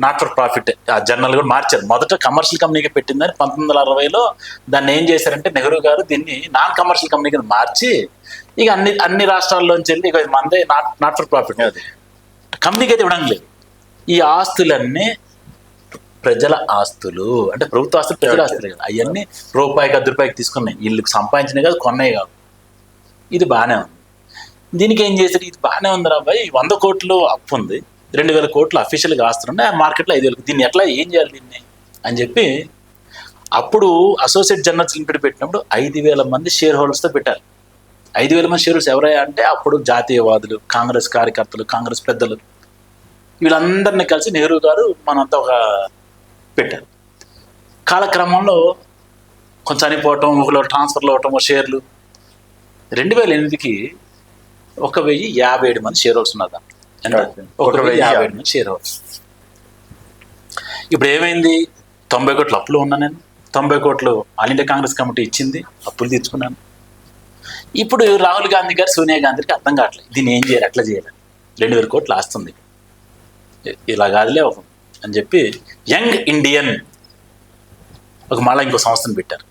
నాట్ ఫర్ ప్రాఫిట్. ఆ జర్నల్ కూడా మార్చారు. మొదట కమర్షియల్ కంపెనీగా పెట్టిందని 1960లో దాన్ని ఏం చేశారంటే నెహ్రూ గారు దీన్ని నాన్ కమర్షియల్ కంపెనీ కింద మార్చి ఇక అన్ని రాష్ట్రాల్లోంచి వెళ్ళి ఇక మందే నాట్ ఫర్ ప్రాఫిట్ కంపెనీకి అయితే ఇవ్వడం లేదు. ఈ ఆస్తులన్నీ ప్రజల ఆస్తులు, అంటే ప్రభుత్వ ఆస్తులు ప్రజల ఆస్తులు కదా, అవన్నీ రూపాయికి 10 రూపాయకి తీసుకున్నాయి, వీళ్ళకి సంపాదించినవి కాదు, కొన్నాయి కాదు. ఇది బాగానే ఉంది. దీనికి ఏం చేశారు, ఇది బాగానే ఉంది రాబాయ్, 100 కోట్లు అప్పు ఉంది, 2000 కోట్లు అఫీషియల్గా ఆస్తున్నాయి, ఆ మార్కెట్లో 5000, దీన్ని ఎట్లా ఏం చేయాలి దీన్ని అని చెప్పి అప్పుడు అసోసియేట్ జర్నల్స్ లిమిటెడ్ పెట్టినప్పుడు 5000 మంది షేర్ హోల్డర్స్తో పెట్టారు. 5000 మంది షేర్ హోల్డర్స్ ఎవరయ్యా అంటే అప్పుడు జాతీయవాదులు, కాంగ్రెస్ కార్యకర్తలు, కాంగ్రెస్ పెద్దలు, వీళ్ళందరినీ కలిసి నెహ్రూ గారు మనంతా ఒక పెట్టారు. కాలక్రమంలో కొంచెం చనిపోవటం, ఒకళ్ళు ట్రాన్స్ఫర్లు అవటం, షేర్లు 2008కి 1057 మంది షేర్ హోల్డర్స్ ఉన్నారు. 1057 మంది షేర్ హోల్డర్స్. ఇప్పుడు ఏమైంది, 90 కోట్ల అప్పులు ఉన్నా నేను, 90 కోట్లు ఆల్ ఇండియా కాంగ్రెస్ కమిటీ ఇచ్చింది, అప్పులు తీర్చుకున్నాను. ఇప్పుడు రాహుల్ గాంధీ గారు, సోనియా గాంధీకి అర్థం కావట్లేదు దీన్ని ఏం చేయాలి, ఎట్లా చేయాలి, 2000 కోట్లు ఆస్తుంది, ఇలా కాదులే అని చెప్పి యంగ్ ఇండియన్ మళ్ళీ ఇంకో సంస్థను పెట్టారు.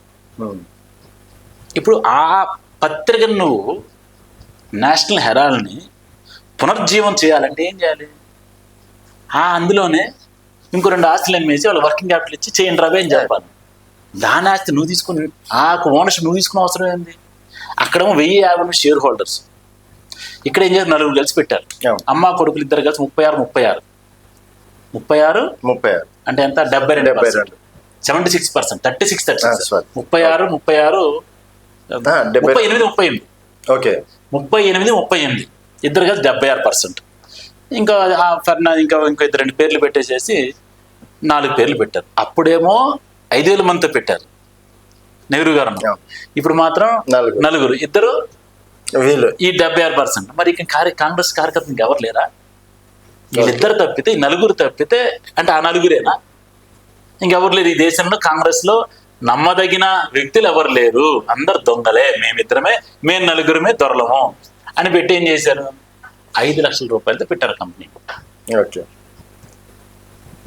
ఇప్పుడు ఆ పత్రికను నువ్వు నేషనల్ హెరాల్డ్ని పునర్జీవం చేయాలంటే ఏం చేయాలి, అందులోనే ఇంకో 2 ఆస్తులు అమ్మేసి వాళ్ళు వర్కింగ్ క్యాపిటల్ ఇచ్చి చేయండి రాబే అని చెప్పాలి. దాని ఆస్తి నువ్వు తీసుకుని ఆ ఓనర్షిప్ నువ్వు తీసుకునే అవసరం ఏంది. అక్కడేమో 1050 షేర్ హోల్డర్స్, ఇక్కడ ఏం చేయాలి, 4 కలిసి పెట్టారు. అమ్మ కొడుకులు ఇద్దరు కలిసి 36 అంటే ఎంత, 72, 76%, 36 38 ఓకే, 38 ఇద్దరు కలిసి 76%. ఇంకా ఇంకా ఇద్దరు 2 పేర్లు పెట్టేసేసి 4 పేర్లు పెట్టారు. అప్పుడేమో 5000 మందితో పెట్టారు నెహ్రూ గారు, ఇప్పుడు మాత్రం 4, ఇద్దరు వీళ్ళు, ఈ 76%. మరి ఇక కాంగ్రెస్ కార్యకర్తలు ఇంకెవరు లేరా, వీళ్ళిద్దరు తప్పితే, ఈ 4 తప్పితే, అంటే ఆ 4రేనా, ఇంకెవరు లేరు ఈ దేశంలో. కాంగ్రెస్ లో నమ్మదగిన వ్యక్తులు ఎవరు లేరు, అందరు దొంగలే, మేమిద్దరమే, మేము 4 దొరలము అని పెట్టి ఏం చేశారు, 5 లక్షల రూపాయలతో పెట్టారు కంపెనీ. ఓకే,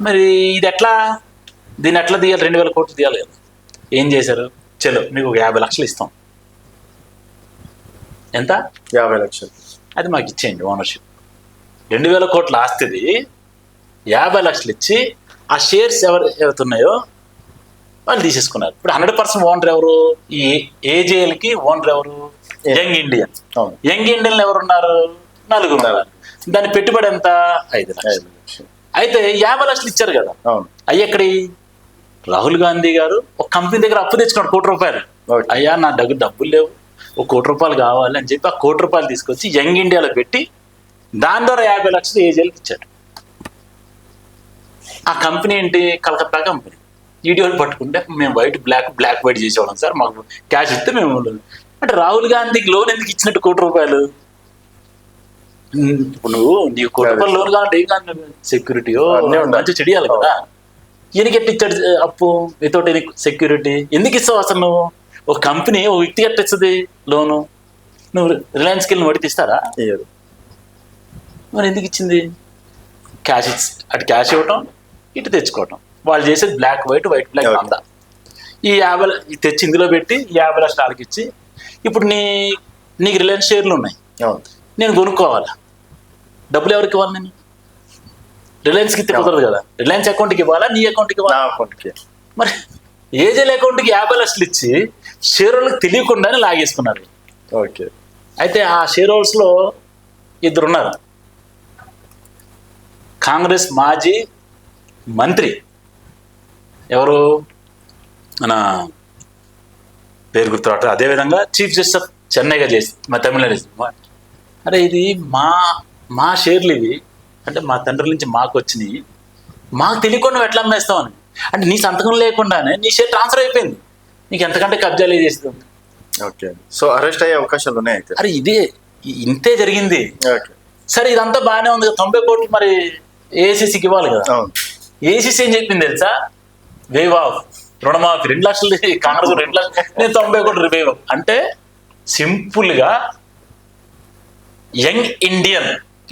మరి ఇది ఎట్లా, దీన్ని ఎట్లా తీయాలి, 2000 కోట్లు తీయాలి కదా. ఏం చేశారు, చలో మీకు 50 లక్షలు ఇస్తాం. ఎంత, 50 లక్షలు, అది మాకు ఇచ్చేయండి ఓనర్షిప్. 2000 కోట్ల ఆస్తిది 50 లక్షలు ఇచ్చి ఆ షేర్స్ ఎవరుతున్నాయో వాళ్ళు తీసేసుకున్నారు. ఇప్పుడు 100% ఓనర్ ఎవరు, ఈ ఏజేఎల్కి ఓనర్ ఎవరు, యంగ్ ఇండియన్. యంగ్ ఇండియన్ ఎవరున్నారు, 4 ఉన్నారు. దాని పెట్టుబడి ఎంత, 5 లక్షలు. అయితే 50 లక్షలు ఇచ్చారు కదా, అయ్యి ఎక్కడి, రాహుల్ గాంధీ గారు ఒక కంపెనీ దగ్గర అప్పు తెచ్చుకున్నాడు 1 కోటి రూపాయలు. అయ్యా నా దగ్గర డబ్బులు లేవు, 1 కోటి రూపాయలు కావాలి అని చెప్పి ఆ 1 కోటి రూపాయలు తీసుకొచ్చి యంగ్ ఇండియాలో పెట్టి దాని ద్వారా 50 లక్షలు ఏజేఎల్కి ఇచ్చాడు. ఆ కంపెనీ ఏంటి, కలకత్తా కంపెనీ. వీడియోలు పట్టుకుంటే మేము బ్లాక్ వైట్ చేసేవాళ్ళం సార్, మాకు క్యాష్ ఇస్తే మేము, అంటే రాహుల్ గాంధీకి లోన్ ఎందుకు ఇచ్చినట్టు 1 కోటి రూపాయలు. ఇప్పుడు నువ్వు నీకు 1 కోటి రూపాయలు లోన్ కావాలంటే ఏం కాదు, సెక్యూరిటీయో మంచి చెడియాలి కదా. ఈయనకి ఎట్టి ఇచ్చాడు అప్పు, వితౌట్ ఎనీ సెక్యూరిటీ, ఎందుకు ఇస్తావు అసలు నువ్వు. ఒక కంపెనీ ఒక వ్యక్తి ఎట్ట ఇస్తుంది లోను, నువ్వు రిలయన్స్కి వెళ్ళి వడ్డీ తీస్తారా, మరి ఎందుకు ఇచ్చింది, క్యాష్ అటు క్యాష్ ఇవ్వటం, ఇటు తెచ్చుకోవటం, వాళ్ళు చేసేది వైట్ బ్లాక్ అంతా. ఈ 50 తెచ్చి ఇందులో పెట్టి 50 లక్షలు వాళ్ళకి ఇచ్చి, ఇప్పుడు నీకు రిలయన్స్ షేర్లు ఉన్నాయి, నేను కొనుక్కోవాలా, డబ్బులు ఎవరికి ఇవ్వాలి, నేను రిలయన్స్కి ఇస్తే కుదరదు కదా, రిలయన్స్ అకౌంట్కి ఇవ్వాలా, నీ అకౌంట్కి ఇవ్వాలా, అకౌంట్కి. మరి ఏజెల్ అకౌంట్కి 50 లక్షలు ఇచ్చి షేర్ హోల్డర్కి తెలియకుండానే లాగేసుకున్నారు. ఓకే, అయితే ఆ షేర్ హోల్డర్స్లో 2 ఉన్నారు, కాంగ్రెస్ మాజీ మంత్రి ఎవరు, మన పేరు గుర్తురావట్లేదు, అదేవిధంగా చీఫ్ జస్టిస్ ఆఫ్ చెన్నైగా చేసి మా తమిళనాడు. అరే ఇది మా షేర్లు ఇవి, అంటే మా తండ్రుల నుంచి మాకు వచ్చినాయి, మాకు తెలియకుండా నువ్వు ఎట్లా అమ్మేస్తామని, అంటే నీ సంతకం లేకుండానే నీ షేర్ ట్రాన్స్ఫర్ అయిపోయింది, నీకు ఎంతకంటే కబ్జాలు చేస్తుంది. ఓకే, సో అరెస్ట్ అయ్యే అవకాశాలు ఉన్నాయి. అరే ఇంతే జరిగింది. సరే ఇదంతా బాగానే ఉంది, 90 కోట్లు మరి ఏసీసీకి ఇవ్వాలి కదా. ఏసీసీ ఏం చెప్పింది తెలుసా, వేవ్ ఆఫ్ రుణమాఫీ 2 లక్షలు కాంగ్రెస్ 2 లక్షలు, నేను 90 కోట్లు వేవ్ ఆఫ్ అంటే సింపుల్ గా యంగ్ ఇండియన్.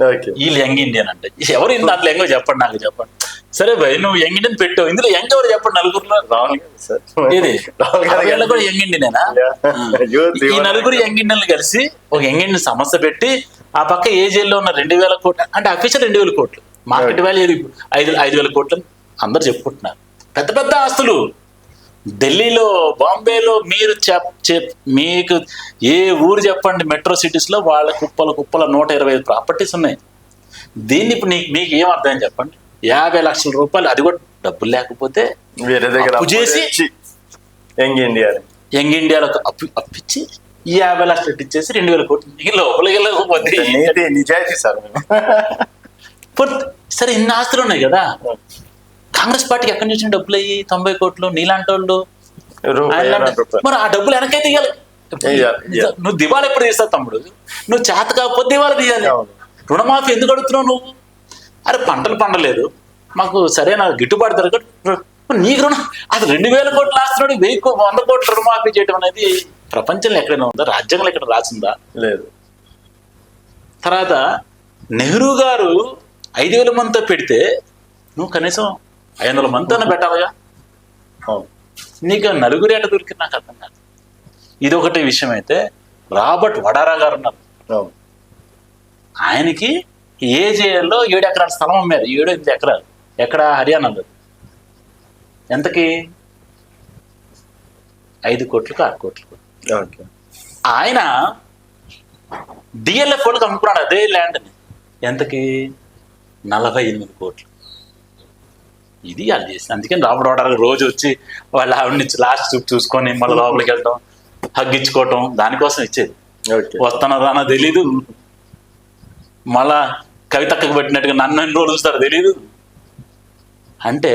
ఓకే. వీళ్ళు యంగ్ ఇండియన్ అంటే ఎవరు దాంట్లో యంగో చెప్పండి, నాకు చెప్పండి. సరే భయ్, నువ్వు యంగ్ ఇండియన్ పెట్టావు, ఇందులో యంగ్ ఎవరు చెప్పండి నలుగురులో? ఇది వీళ్ళ కూడా యంగ్ ఇండియనేనా? ఈ నలుగురు యంగ్ ఇండియన్లు కలిసి ఒక యంగ్ ఇండియన్ సంస్థ పెట్టి ఆ పక్క ఏజీల్లో ఉన్న 2000 కోట్లు, అంటే అఫీషియల్ 2000 కోట్లు, మార్కెట్ వాల్యూ 5,000 కోట్లు అందరు చెప్పుకుంటున్నారు. పెద్ద పెద్ద ఆస్తులు ఢిల్లీలో, బాంబేలో, మీరు మీకు ఏ ఊరు చెప్పండి మెట్రో సిటీస్ లో వాళ్ళ కుప్పల 125 ప్రాపర్టీస్ ఉన్నాయి. దీన్ని ఇప్పుడు మీకు ఏం అర్థం చెప్పండి? 50 లక్షల రూపాయలు, అది కూడా డబ్బులు లేకపోతే వేరే దగ్గర అప్పు చేసి యంగ్ ఇండియాలో అప్పిచ్చి ఈ 50 లక్షలు ఇచ్చేసి 2,000 కోట్లు లోపలికి వెళ్ళకపోతే నిజాయితీ సార్. సరే ఇన్ని ఆస్తులు ఉన్నాయి కదా, కాంగ్రెస్ పార్టీకి ఎక్కడి నుంచి డబ్బులు అయ్యి 90 కోట్లు నీలాంటి వాళ్ళు? మరి ఆ డబ్బులు వెనకైతే తీయాలి. నువ్వు దివాళి ఎప్పుడు తీస్తావు తమ్ముడు? నువ్వు చేత కాకపోతే దివాళి తీయాలి. రుణమాఫీ ఎందుకు అడుగుతున్నావు నువ్వు? అరే పంటలు పండలేదు, మాకు సరైన గిట్టుబాటు ధర, నీకు రుణం అసలు 2,000 కోట్లు ఆస్తున్నాడు, 100 కోట్లు రుణమాఫీ చేయడం అనేది ప్రపంచంలో ఎక్కడైనా ఉందా? రాజ్యాంగంలో ఎక్కడ రాసిందా? లేదు. తర్వాత నెహ్రూ గారు 5,000 మందితో పెడితే నువ్వు కనీసం 500 మందితో పెట్టాలిగా. నీకు నలుగురు ఏట దొరికి నాకు అర్థం కాదు. ఇది ఒకటి విషయం. అయితే రాబర్ట్ వడారా గారు ఉన్నారు, ఆయనకి ఏజేఎల్లో 7 ఎకరాల స్థలం అమ్మారు. 7-8 ఎకరాలు ఎక్కడ? హర్యానాలో. ఎంతకి? 5 కోట్లకు 6 కోట్లకు. ఆయన డిఎల్ఎఫ్ వాళ్ళకి అమ్ముకున్నాడు అదే ల్యాండ్ని. ఎంతకి? 48 కోట్లు. ఇది వాళ్ళు చేసింది. అందుకని రాబర్ట్ వడారా రోజు వచ్చి వాళ్ళ ఆవిడ నుంచి లాస్ట్ చూసుకొని మళ్ళీ లోపలికి వెళ్ళటం, హగ్గించుకోవటం, దానికోసం ఇచ్చేది. వస్తానో రానో తెలీదు, మళ్ళా కవితక్కకు పెట్టినట్టుగా నన్ను ఎన్ని రోజులు చూస్తారో తెలీదు. అంటే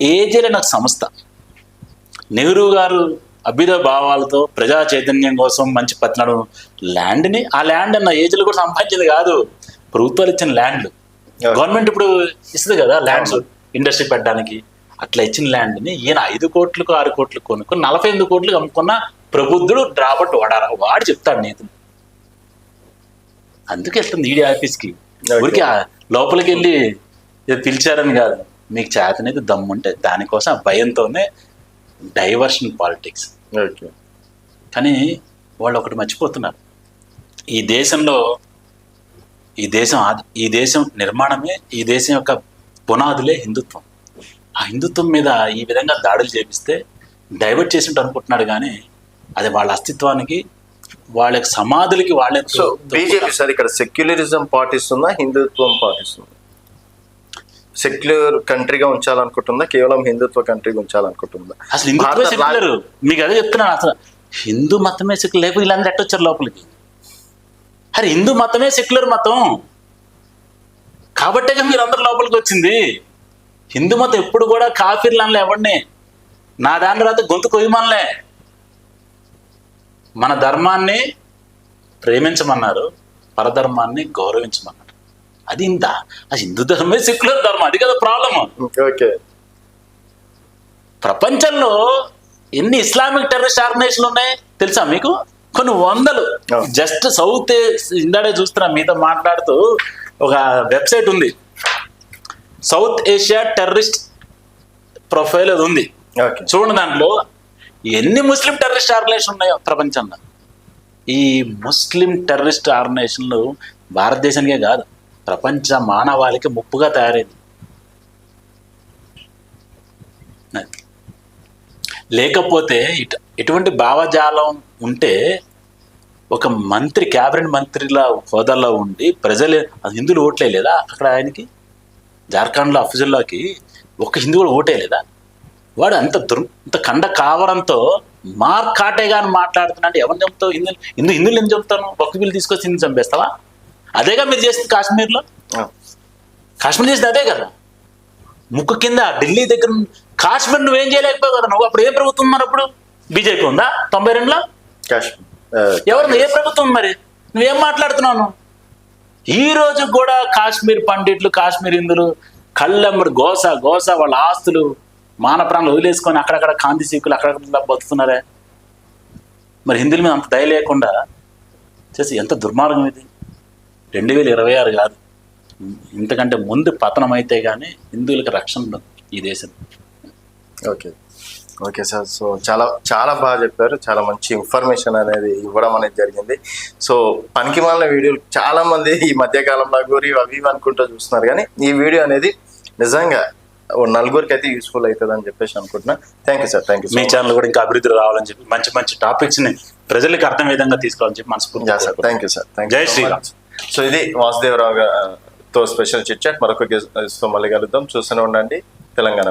ఏజేలే నాకు సంస్థ. నెహ్రూ గారు అభ్యుదయ భావాలతో ప్రజా చైతన్యం కోసం మంచి పత్నాడు ల్యాండ్ని, ఆ ల్యాండ్ అన్న ఏజీలు కూడా సంపాదించేది కాదు, ప్రభుత్వాలు ఇచ్చిన ల్యాండ్లు. గవర్నమెంట్ ఇప్పుడు ఇస్తుంది కదా ల్యాండ్స్ ఇండస్ట్రీ పెట్టడానికి. అట్లా ఇచ్చిన ల్యాండ్ని ఈయన 5 కోట్లకు 6 కోట్లకు కొనుక్కొని 48 కోట్లకు అమ్ముకున్న ప్రబుద్ధుడు రాబర్ట్ వడారా. వాడు చెప్తాడు నీతులు. అందుకే వెళ్తుంది ఈడీ ఆఫీస్కి. ఊరికి లోపలికి వెళ్ళి పిలిచారని కాదు, మీకు చేతనైతే దమ్ముంటే దానికోసం ఆ భయంతోనే డైవర్షన్ పాలిటిక్స్. కానీ వాళ్ళు ఒకటి మర్చిపోతున్నారు, ఈ దేశంలో ఈ దేశం నిర్మాణమే, ఈ దేశం యొక్క పునాదులే హిందుత్వం. ఆ హిందుత్వం మీద ఈ విధంగా దాడులు చేపిస్తే డైవర్ట్ చేసినట్టు అనుకుంటున్నాడు, కానీ అది వాళ్ళ అస్తిత్వానికి, వాళ్ళ సమాధులకి వాళ్ళే. సో బీజేపీ సార్ ఇక్కడ సెక్యులరిజం పాటిస్తుందా, హిందుత్వం పాటిస్తుందా? సెక్యులర్ కంట్రీగా ఉంచాలనుకుంటుందా, కేవలం హిందుత్వ కంట్రీగా ఉంచాలనుకుంటుందా? అసలు హిందుత్వమే సెక్యులర్. మీకు అదే చెప్తున్నాను, అసలు హిందూ మతమే సెక్యులర్, లేకపోతే వీళ్ళందరూ ఎట్టొచ్చారు లోపలికి? అరే హిందూ మతమే సెక్యులర్ మతం కాబట్టే మీరు అందరు లోపలికి వచ్చింది. హిందూ మతం ఎప్పుడు కూడా కాఫీర్లనలే, ఎవడిని నా దాని రాత గొంతు కొయ్యమనలే. మన ధర్మాన్ని ప్రేమించమన్నారు, పరధర్మాన్ని గౌరవించమన్నారు. అది అది హిందూ ధర్మమే సెక్యులర్ ధర్మం, అది కదా ప్రాబ్లమ్. ప్రపంచంలో ఎన్ని ఇస్లామిక్ టెర్రరిస్ట్ ఆర్గనైజేషన్లు ఉన్నాయి తెలుసా మీకు? కొన్ని వందలు. జస్ట్ సౌత్ ఇందాడే చూస్తున్నా మీతో మాట్లాడుతూ, ఒక వెబ్సైట్ ఉంది, సౌత్ ఏషియా టెర్రరిస్ట్ ప్రొఫైల్ అది ఉంది, చూడండి. దాంట్లో ఎన్ని ముస్లిం టెర్రరిస్ట్ ఆర్గనైజేషన్ ఉన్నాయో ప్రపంచంలో. ఈ ముస్లిం టెర్రరిస్ట్ ఆర్గనైజేషన్లు భారతదేశానికే కాదు, ప్రపంచ మానవాళికి ముప్పుగా తయారైంది. లేకపోతే ఇటువంటి భావజాలం ఉంటే ఒక మంత్రి, క్యాబినెట్ మంత్రిలా హోదాలో ఉండి ప్రజలు హిందువులు ఓట్లే లేదా అక్కడ? ఆయనకి జార్ఖండ్లో అఫ్జల్లాకి ఒక్క హిందూ కూడా ఓటే లేదా? వాడు అంత కండ కావడంతో మార్కాటేగా అని మాట్లాడుతున్నాడు. ఎవరిని చంపుతావు? హిందువులు ఎందుకు చంపుతాను? ఒక్క వీళ్ళు తీసుకొచ్చి హిందూ చంపేస్తావా? అదేగా మీరు చేసింది కాశ్మీర్లో. కాశ్మీర్ చేసింది అదే కదా. ముక్కు కింద ఢిల్లీ దగ్గర కాశ్మీర్ నువ్వేం చేయలేకపోయావు కదా. నువ్వు అప్పుడు ఏ ప్రభుత్వం మరి? అప్పుడు బీజేపీ ఉందా 92లో? కాశ్మీర్ ఎవరు? ఏ ప్రభుత్వం మరి? నువ్వేం మాట్లాడుతున్నావు? ఈ రోజు కూడా కాశ్మీర్ పండిట్లు, కాశ్మీర్ హిందువులు కళ్ళమ్మడి గోస వాళ్ళ ఆస్తులు మాన ప్రాణాలు వదిలేసుకొని అక్కడక్కడ కాంతి సీకులు అక్కడక్కడ బతుకుతున్నారే. మరి హిందువుల మీద అంత దయ లేకుండా చేసి ఎంత దుర్మార్గం ఇది. 2026 కాదు, ఇంతకంటే ముందు పతనం అయితే కానీ హిందువులకు రక్షణ ఉండదు ఈ దేశం. Okay okay sir. సో చాలా చాలా బాగా చెప్పారు. చాలా మంచి ఇన్ఫర్మేషన్ అనేది ఇవ్వడం అనేది జరిగింది. సో పనికిమాలిన వీడియోలు చాలా మంది ఈ మధ్యకాలంలో గురి అవి ఇవి అనుకుంటూ చూస్తున్నారు, కానీ ఈ వీడియో అనేది నిజంగా నలుగురికి అయితే యూస్ఫుల్ అవుతుంది అని చెప్పేసి అనుకుంటున్నా. Thank you sir. Thank you. Me channel కూడా ఇంకా అభివృద్ధి రావాలని చెప్పి మంచి మంచి టాపిక్స్ని ప్రజలకు అర్థం విధంగా తీసుకోవాలని చెప్పి మనస్ఫూర్తిగా సార్. Thank you sir. జై శ్రీరామ్. సో ఇది వాసుదేవరావు గారితో స్పెషల్ చిట్ చాట్. మరొక గెస్ట్తో మళ్ళీ కలుద్దాం. చూస్తూనే ఉండండి తెలంగాణ.